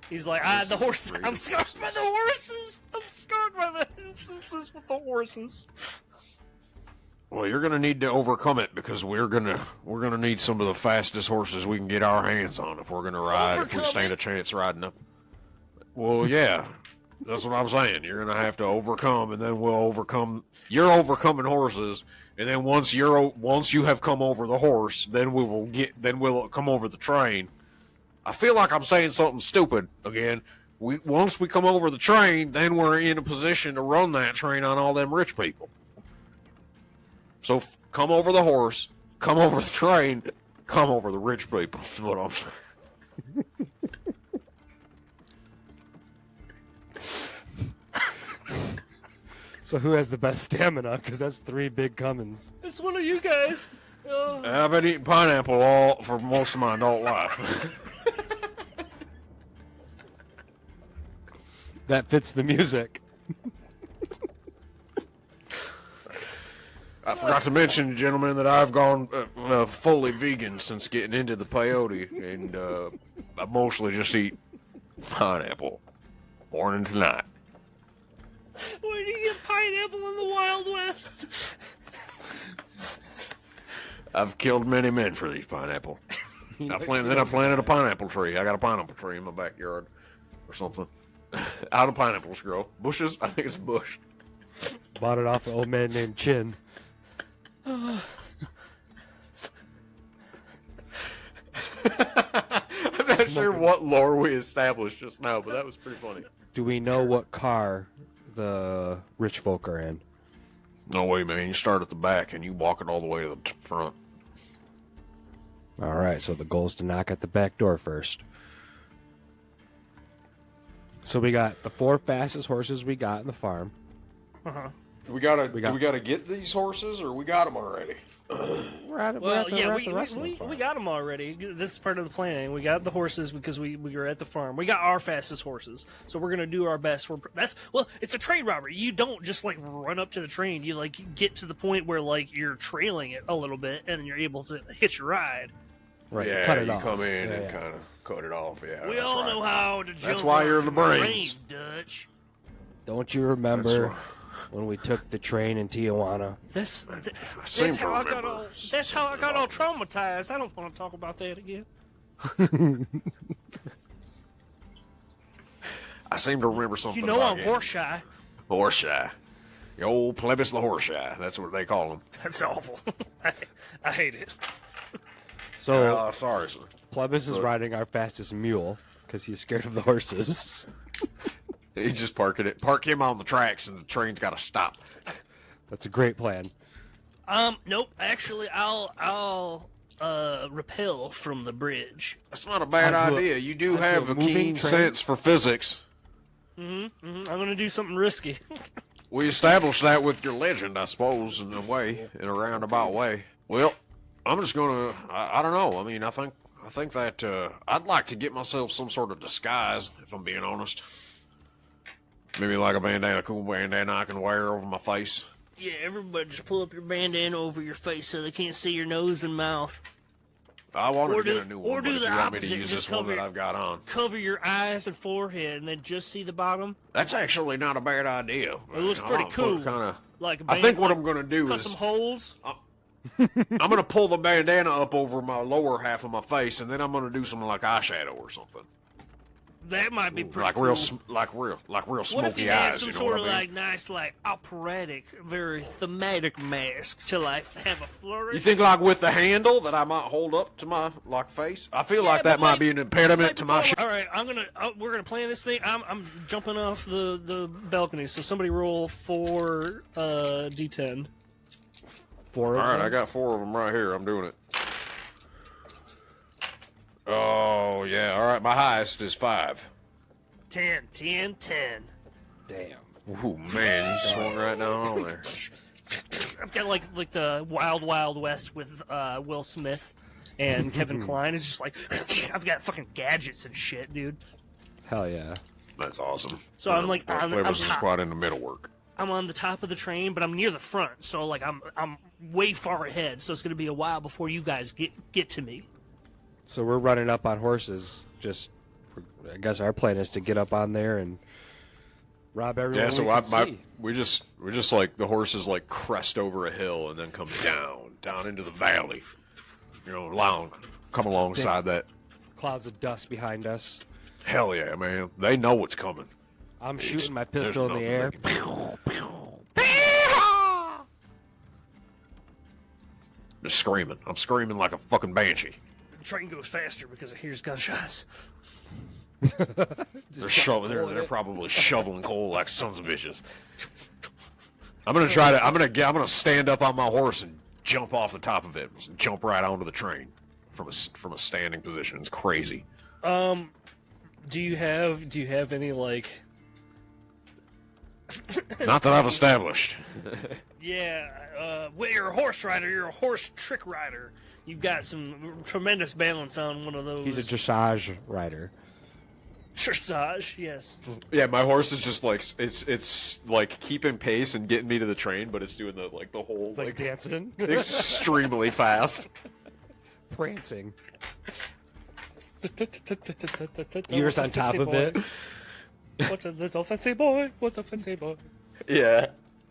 He's like, the horse. I'm scarred by the horses. I'm scarred by the instances with the horses. Well, you're gonna need to overcome it because we're gonna need some of the fastest horses we can get our hands on if we're gonna ride. If we stand a chance riding up. Well, yeah, that's what I'm saying. You're gonna have to overcome, and then we'll overcome. You're overcoming horses, and then once you have come over the horse, then we'll come over the train. I feel like I'm saying something stupid again. Once we come over the train, then we're in a position to run that train on all them rich people. So come over the horse, come over the train, come over the rich people. That's what I'm saying. So who has the best stamina? Because that's 3 big Cummins. It's one of you guys. I've been eating pineapple for most of my adult life. That fits the music. I forgot to mention, gentlemen, that I've gone fully vegan since getting into the peyote, and I mostly just eat pineapple, morning to night. Where do you get pineapple in the Wild West? I've killed many men for these pineapple. I planted a pineapple tree. I got a pineapple tree in my backyard or something. Out of pineapples grow. Bushes? I think it's a bush. Bought it off an old man named Chin. I'm not sure what lore we established just now, but that was pretty funny. Do we know what car the rich folk are in? No way, man. You start at the back and you walk it all the way to the front. All right, so the goal is to knock at the back door first. So we got the 4 fastest horses we got in the farm. Uh-huh. Do we gotta get these horses, or we got them already? We got them already. This is part of the planning. We got the horses because we were at the farm. We got our fastest horses, so we're gonna do our best. It's a train robbery. You don't just like run up to the train. You like get to the point where like you're trailing it a little bit, and then you're able to hitch a ride. Right, Yeah, cut it you off. come in and kind of cut it off. Yeah, We all know how to jump. That's why you're the onto a brains. train, Dutch. Don't you remember when we took the train in Tijuana. That's seem to how I got remember all. That's how I got all traumatized. I don't want to talk about that again. I seem to remember something. You know about I'm it. horse shy. Horse shy. The old plebis the horse shy. That's what they call him. That's awful. I hate it. So Sorry, sir. Plebis is riding our fastest mule because he's scared of the horses. He's just parking it. Park him on the tracks, and the train's got to stop. That's a great plan. Nope. Actually, I'll rappel from the bridge. That's not a bad Onto a- idea. You do onto have a a moving keen train? sense for physics. I'm gonna do something risky. We established that with your legend, I suppose, in a way, in a roundabout way. Well, I'm just gonna. I don't know. I mean, I think that I'd like to get myself some sort of disguise, if I'm being honest. Maybe like a cool bandana I can wear over my face. Yeah, everybody just pull up your bandana over your face so they can't see your nose and mouth. I wanted Or to do- get a new or one, do but if the you want me to opposite, use just this one cover- that I've got on. Cover your eyes and forehead and then just see the bottom. That's actually not a bad idea. It looks pretty cool. Kinda, Like I think what I'm going to do cut is some holes. I'm going to pull the bandana up over my lower half of my face, and then I'm going to do something like eyeshadow or something. That might be pretty Like cool. real What if smoky you had eyes. some You know sort what of I mean? like nice, like operatic, very thematic mask to like have a flourish? You think like with the handle that I might hold up to my like face? I feel Yeah, like that but might be an impediment to my shit. All right, we're gonna plan this thing. I'm jumping off the balcony. So somebody roll 4 d10. Four of All right, them. I got 4 of them right here. I'm doing it. Oh yeah, all right. My highest is 5. 10. Damn. Ooh man, you swung right down on there. I've got like the Wild Wild West with Will Smith and Kevin Kline. It's just like I've got fucking gadgets and shit, dude. Hell yeah. That's awesome. So I'm like on the Flavors is top. quite in the middle work. I'm on the top of the train, but I'm near the front, so like I'm way far ahead. So it's gonna be a while before you guys get to me. So we're running up on horses. I guess our plan is to get up on there and rob everyone. Yeah, so we can see. we're just like the horses like crest over a hill and then come down into the valley. You know, come alongside that. Clouds of dust behind us. Hell yeah, man! They know what's coming. I'm shooting my pistol in the air. Just screaming. I'm screaming like a fucking banshee. The train goes faster because it hears gunshots. They're probably shoveling coal like sons of bitches. I'm gonna stand up on my horse and jump off the top of it. Jump right onto the train from a standing position. It's crazy. Do you have any like? Not that I've established. Yeah, well, you're a horse rider. You're a horse trick rider. You've got some tremendous balance on one of those. He's a dressage rider. dressage. Yes. Yeah, my horse is just like it's like keeping pace and getting me to the train, but it's doing the whole It's like dancing. extremely fast. Prancing. You're just on top of it. What a little fancy boy. What a fancy boy. Yeah.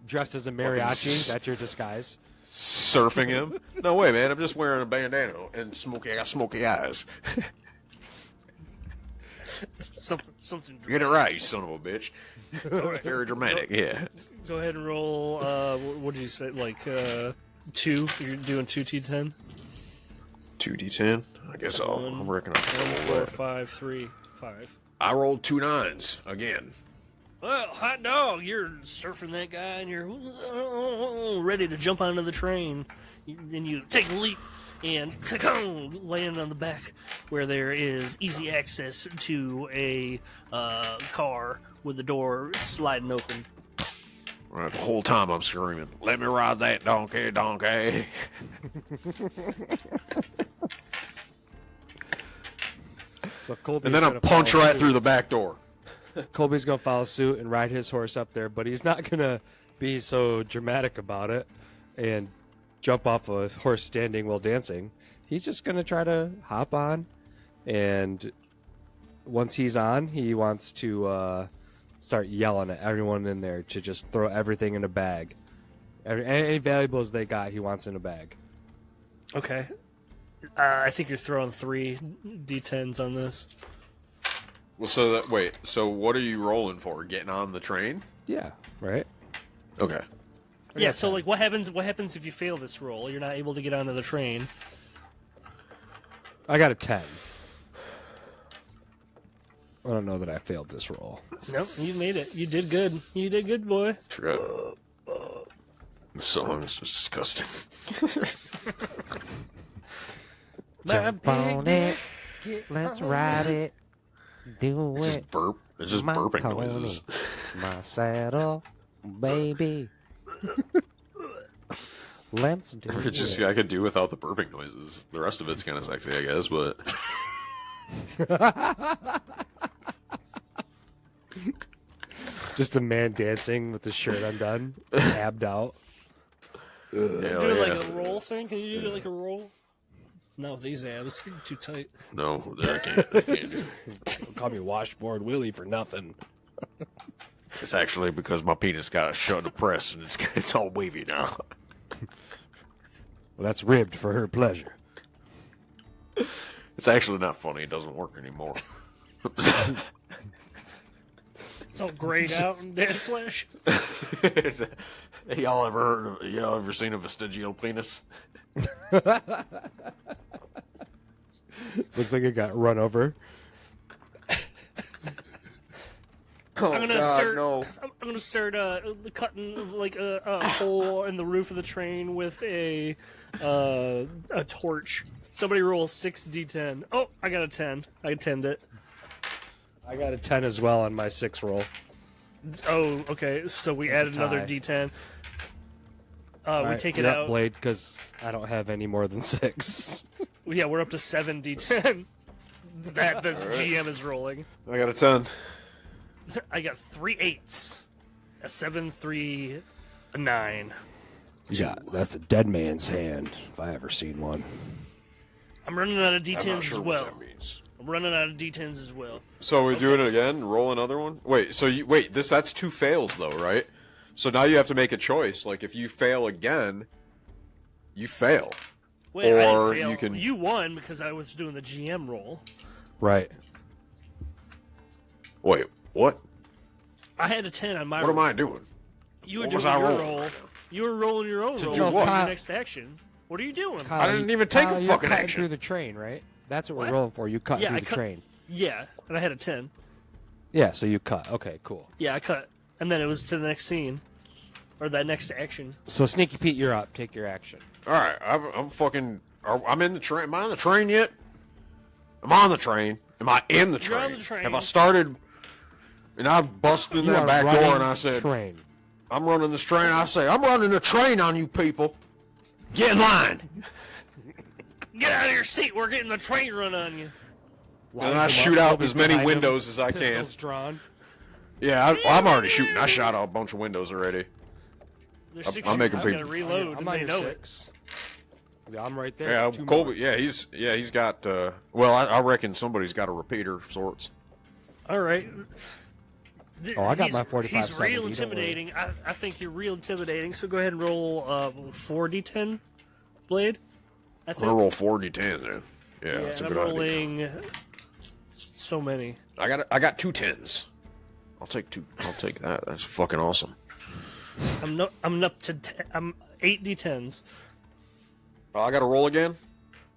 Dressed as a mariachi. That's your disguise. Surfing him? No way, man. I'm just wearing a bandana and smoky eyes. Something. Get it right, you son of a bitch. Very dramatic, yeah. Go ahead and roll. What did you say? Like 2? You're doing 2 T10. 2d10? I guess I reckon I can 1, roll 4, that. 5, 3, 5. I rolled 2 9s again. Well, hot dog, you're surfing that guy and you're ready to jump onto the train. Then you take a leap and land on the back where there is easy access to a car with the door sliding open. Right, the whole time I'm screaming, "Let me ride that donkey, donkey!" So Colby's And then I gonna punch follow right suit. through the back door. Colby's gonna follow suit and ride his horse up there, but he's not gonna be so dramatic about it and jump off a horse standing while dancing. He's just gonna try to hop on, and once he's on, he wants to start yelling at everyone in there to just throw everything in a bag. Any valuables they got, he wants in a bag. Okay. I think you're throwing 3 d10s on this. Well, so what are you rolling for? Getting on the train? Yeah, right? Okay. Yeah, so like what happens if you fail this roll? You're not able to get onto the train. I got a 10. I don't know that I failed this roll. Nope, you made it. You did good. You did good, boy. Forgot. The song is disgusting. Jump on it. Let's ride it. Do It's it. just burp. It's just My burping pony, noises. My saddle, baby. Let's do It's just it. I could do without the burping noises. The rest of it's kind of sexy, I guess, but Just a man dancing with his shirt undone, abbed out. hell Do yeah. like a roll thing? Can you do like a roll? No, these abs are too tight. No, I can't. I can't do it. Don't call me Washboard Willie for nothing. It's actually because my penis got shut in the press and it's all wavy now. Well, that's ribbed for her pleasure. It's actually not funny. It doesn't work anymore. It's all grayed out and dead flesh. Y'all ever seen a vestigial penis? Looks like it got run over. Oh, I'm gonna God, start. no. I'm gonna start cutting like a hole in the roof of the train with a torch. Somebody roll 6d10. Oh, I got a 10. I 10'd it. I got a 10 as well on my 6 roll. Oh, okay. So we added another tie. d10. We Alright, take it yep, out. Blade, because I don't have any more than 6. Yeah, we're up to 7 d10. That the GM is rolling. I got a 10. I got 3 8s, a 7, 3, a 9. Yeah, that's a dead man's hand, if I ever seen one. I'm running out of I'm not d10s sure as what well. that means. I'm running out of d10s as well. So we doing it again? Roll another one? Wait, so that's 2 fails though, right? So now you have to make a choice. Like if you fail again, you fail. Wait, I Or didn't fail. you can- You won because I was doing the GM roll. Right. Wait, what? I had a 10 on my What roll. am I doing? You were what was doing I your rolling roll. right now? You were rolling your own To roll. do for what? your next action. What are you doing? I didn't even take a you're fucking cutting action. through the train, right? That's what What? we're rolling for. You cut Yeah, through I the cut- train. Yeah, and I had a 10. Yeah, so you cut. Okay, cool. Yeah, I cut. And then it was to the next scene. Or that next action. So Sneaky Pete, you're up. Take your action. All right, I'm in the train. Am I on the train yet? I'm on the train. Am I in the You're train? on the train. Have I started? And I busted in You that are back running door and I said, train. I'm running this train. I say, I'm running the train on you people. Get in line. Get out of your seat. We're getting the train run on you. And I Lines them shoot up, out Toby's as many behind him, windows as I can. pistols drawn. Yeah, I'm already shooting. I shot out a bunch of windows already. There's 6 I'm making shooters. people- gotta reload, I'm and on they your know it. 6. Yeah, I'm right there. Yeah, 2 Colby. more. He's got. Well, I reckon somebody's got a repeater of sorts. All right. Oh, I got He's- my 45 He's real 70, don't worry. intimidating. I think you're real intimidating. So go ahead and roll 4d10, Blade. I I'm think. gonna roll 4d10s then. Yeah, Yeah, that's a and good I'm idea. rolling so many. I got 2 10s. I'll take 2. I'll take that. That's fucking awesome. I'm up to 10, I'm 8d10s. I got to roll again.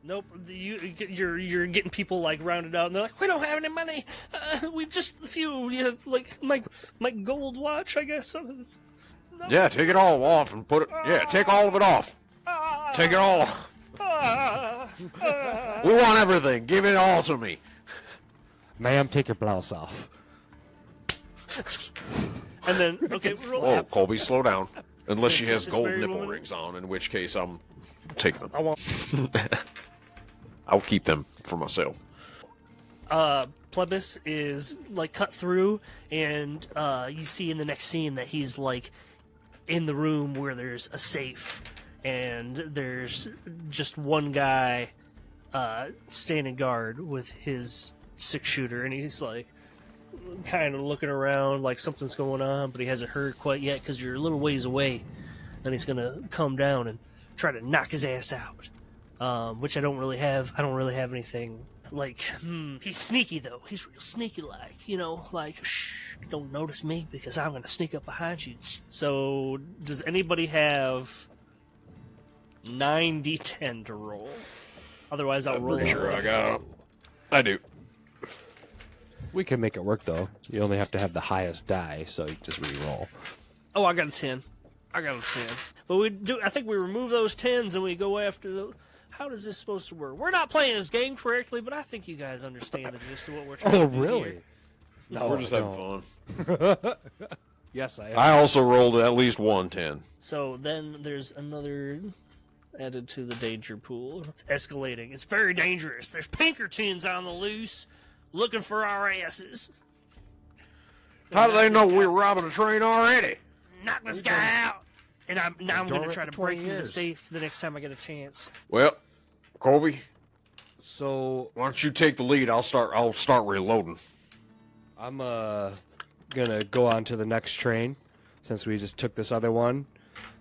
Nope, you're getting people like rounded out, and they're like, "We don't have any money. We just a few. We have like my gold watch, I guess." So it's- no. Yeah, take it all off and put it. Yeah, take all of it off. Take it all off. We want everything. Give it all to me. Ma'am, take your blouse off. And then okay, roll. Whoa, Colby, slow down. Unless she has This gold very nipple woman- rings on, in which case I'm taking them. I want. I'll keep them for myself. Plebis is like cut through, and you see in the next scene that he's like in the room where there's a safe, and there's just one guy standing guard with his 6-shooter, and he's like, kind of looking around like something's going on, but he hasn't heard quite yet because you're a little ways away. Then he's gonna come down and try to knock his ass out. Which I don't really have. I don't really have anything like. He's sneaky though. He's real sneaky like. Like shh, don't notice me because I'm gonna sneak up behind you. So does anybody have 9d10 to roll? Otherwise, I'll roll. Pretty sure I got it. I do. We can make it work though. You only have to have the highest die, so you just re-roll. Oh, I got a 10. But we do. I think we remove those 10s and we go after the. How is this supposed to work? We're not playing this game correctly, but I think you guys understand the gist of what we're trying to do really? here. No, we're just having fun. Yes, I am. I also rolled at least 110. So then there's another added to the danger pool. It's escalating. It's very dangerous. There's Pinkertons on the loose looking for our asses. How do they know we're robbing a train already? Knock this guy out. And now I'm going to try to break into the years. safe the next time I get a chance. Well, Colby, So why don't you take the lead? I'll start reloading. I'm gonna go on to the next train since we just took this other one,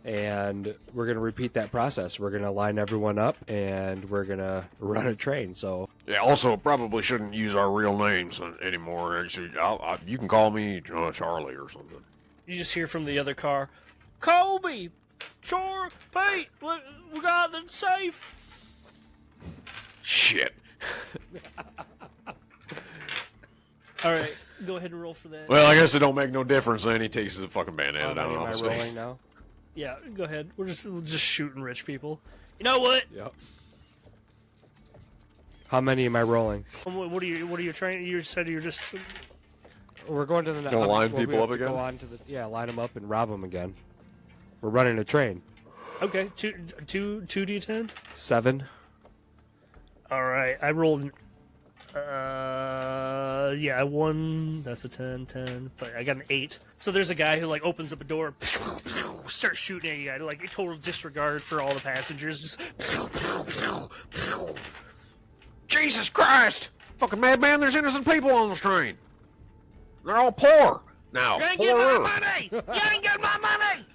and we're gonna repeat that process. We're gonna line everyone up, and we're gonna run a train. So Yeah. Also, probably shouldn't use our real names anymore. Actually, you can call me Charlie or something. You just hear from the other car, Colby, sure, Pete, we got the safe. Shit. All right, go ahead and roll for that. Well, I guess it don't make no difference. Then he takes the fucking bandana how down many am off I his rolling face. now? Yeah, go ahead. We're just shooting rich people. You know what? Yep. How many am I rolling? What are you trying? You said you're just. We're going to the next. Gonna line people up again? Go on to the line them up and rob them again. We're running a train. Okay, two d10. 7. All right, I rolled. I won. That's a 10, but I got an 8. So there's a guy who like opens up a door, starts shooting at you guy, like a total disregard for all the passengers. Just. Jesus Christ! Fucking madman! There's innocent people on this train. They're all poor now. You ain't getting my Poorer. money! You ain't getting my money!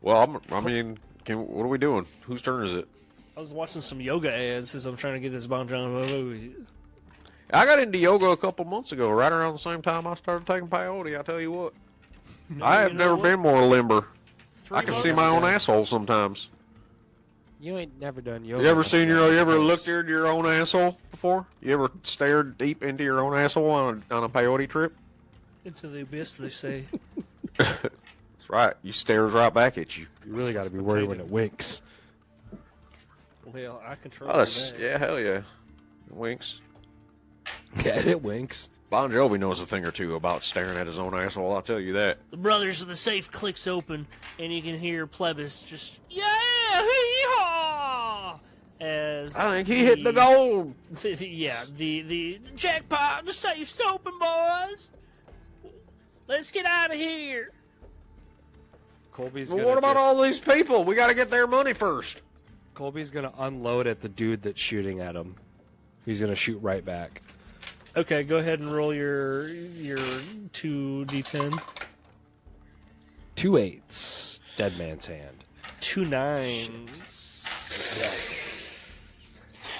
Well, what are we doing? Whose turn is it? I was watching some yoga ads as I'm trying to get this Bon Jovi. I got into yoga a couple months ago, right around the same time I started taking peyote. I tell you what, I have you know never what? been more limber. 3 I can see months my own ago. asshole sometimes. You ain't never done yoga. You ever looked into your own asshole before? You ever stared deep into your own asshole on a peyote trip? Into the abyss, they say. That's right. You stares right back at you. You really got to be worried when it winks. Well, I control Oh, that's, that. yeah, hell yeah. Winks. Yeah, it winks. Bon Jovi knows a thing or two about staring at his own asshole, I'll tell you that. The brothers of the safe clicks open, and you can hear Plebis just, yeah, hee-haw! As I think he hit the gold. the jackpot, the safe's open, boys! Let's get out of here! Colby's Well, gonna what about just- all these people? We got to get their money first. Colby's gonna unload at the dude that's shooting at him. He's gonna shoot right back. Okay, go ahead and roll your 2d10. 2 8s. Dead man's hand. 2 9s.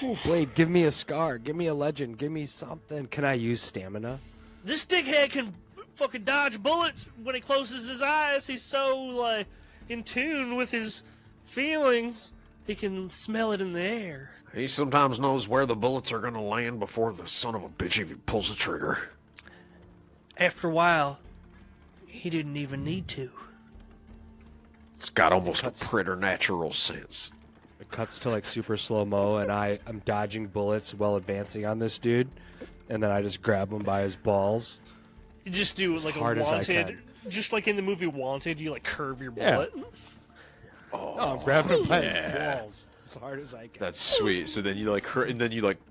Ooh, Blade, give me a scar. Give me a legend. Give me something. Can I use stamina? This dickhead can fucking dodge bullets when he closes his eyes. He's so, like, in tune with his feelings. He can smell it in the air. He sometimes knows where the bullets are going to land before the son of a bitch even pulls the trigger. After a while, he didn't even need to. It's got almost a preternatural sense. It cuts to like super slow-mo, and I'm dodging bullets while advancing on this dude. And then I just grab him by his balls. You just do like a hard as I Wanted, can. just like in the movie Wanted, you like curve your Yeah. bullet. Oh, I'm grabbing him by yeah. his balls as hard as I can. That's sweet. So then you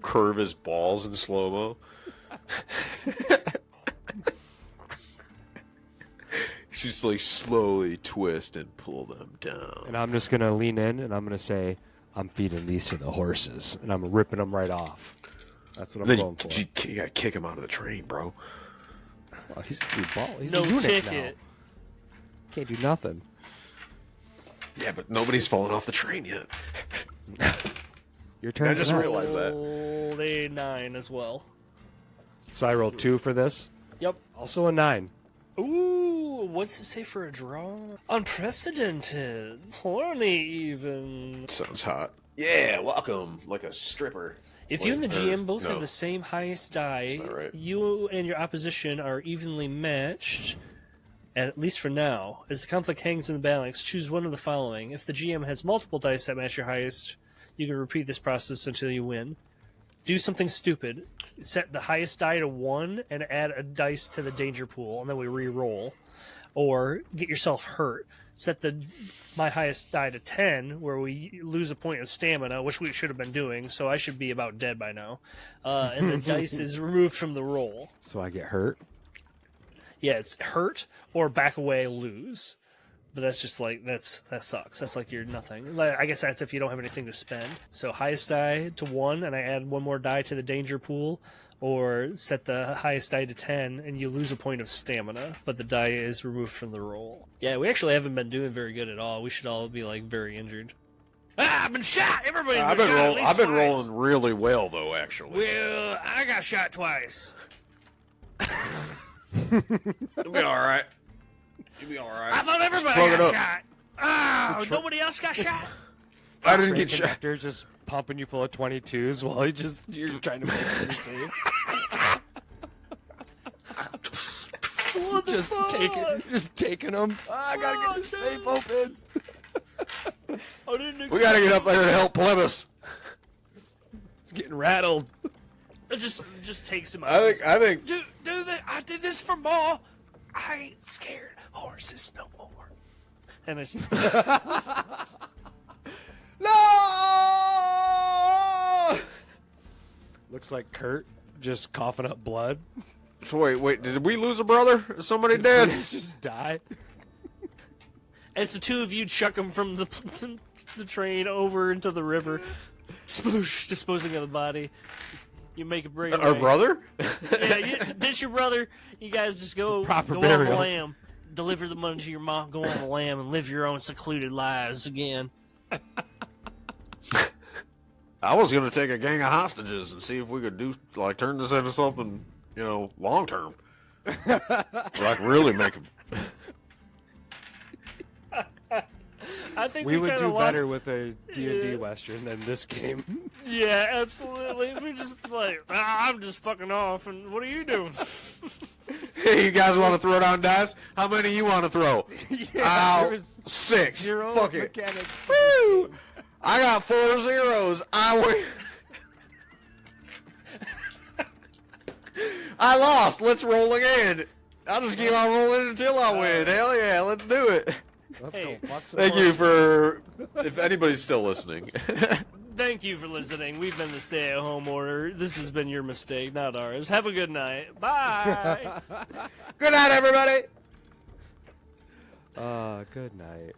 curve his balls in slow mo. Just like slowly twist and pull them down. And I'm just gonna lean in, and I'm gonna say, I'm feeding these to the horses, and I'm ripping them right off. That's what I'm Then going for. you gotta kick him out of the train, bro. Well, he's a No eunuch ticket. now. Can't do nothing. Yeah, but nobody's fallen off the train yet. Your turn. I just next. realized that. Rolled a 9 as well. So I rolled 2 for this. Yep. Also a 9. Ooh, what's it say for a draw? Unprecedented. Horny even. Sounds hot. Yeah, welcome. Like a stripper. If you and the GM both no. have the same highest die, not right. you and your opposition are evenly matched, at least for now. As the conflict hangs in the balance, choose one of the following. If the GM has multiple dice that match your highest, you can repeat this process until you win. Do something stupid. Set the highest die to 1 and add a dice to the danger pool, and then we re-roll. Or get yourself hurt. Set my highest die to 10, where we lose a point of stamina, which we should have been doing, so I should be about dead by now. And the dice is removed from the roll. So I get hurt. Yeah, it's hurt or back away, lose. But that's just like, that sucks. That's like you're nothing. I guess that's if you don't have anything to spend. So highest die to 1, and I add 1 more die to the danger pool, or set the highest die to 10, and you lose a point of stamina, but the die is removed from the roll. Yeah, we actually haven't been doing very good at all. We should all be, like, very injured. Ah, I've been shot! Everybody's been shot at least I've been twice. rolling really well, though, actually. Well, I got shot twice. You'll be alright. You'll be alright. I thought everybody plug it got up. shot. Ah, nobody else got shot? I didn't get shot. They're just pumping you full of 22s while you're trying to make it save. What the fuck? Just taking them. I gotta get the safe open. I didn't We expect gotta get up there to help Plymouth. It's getting rattled. it. Just takes him out. I think. Do that. I did this for more. I ain't scared horses no more. And it's No! Looks like Kurt just coughing up blood. So wait, did we lose a brother? Is somebody dead? He's just died. as the two of you chuck him from the train over into the river, sploosh, disposing of the body. You make a break. Our brother? Yeah, ditch your brother. You guys just go Proper on the burial. lam. Deliver the money to your mom, go on the lam, and live your own secluded lives again. I was gonna take a gang of hostages and see if we could turn this into something, long term. Like really make them. I think We would kinda do lost... better with a D&D Western than this game. Yeah, absolutely. We're just like, I'm just fucking off, and what are you doing? Hey, you guys want to throw down dice? How many you want to throw? there was 6. Zero Fuck it. mechanics. Woo! I got 4 zeros. I win. I lost. Let's roll again. I'll just keep on rolling until I win. Hell yeah, let's do it. Let's Hey, go fuck some Thank you horses. for, if anybody's still listening. Thank you for listening. We've been the stay-at-home order. This has been your mistake, not ours. Have a good night. Bye. Good night, everybody. Good night.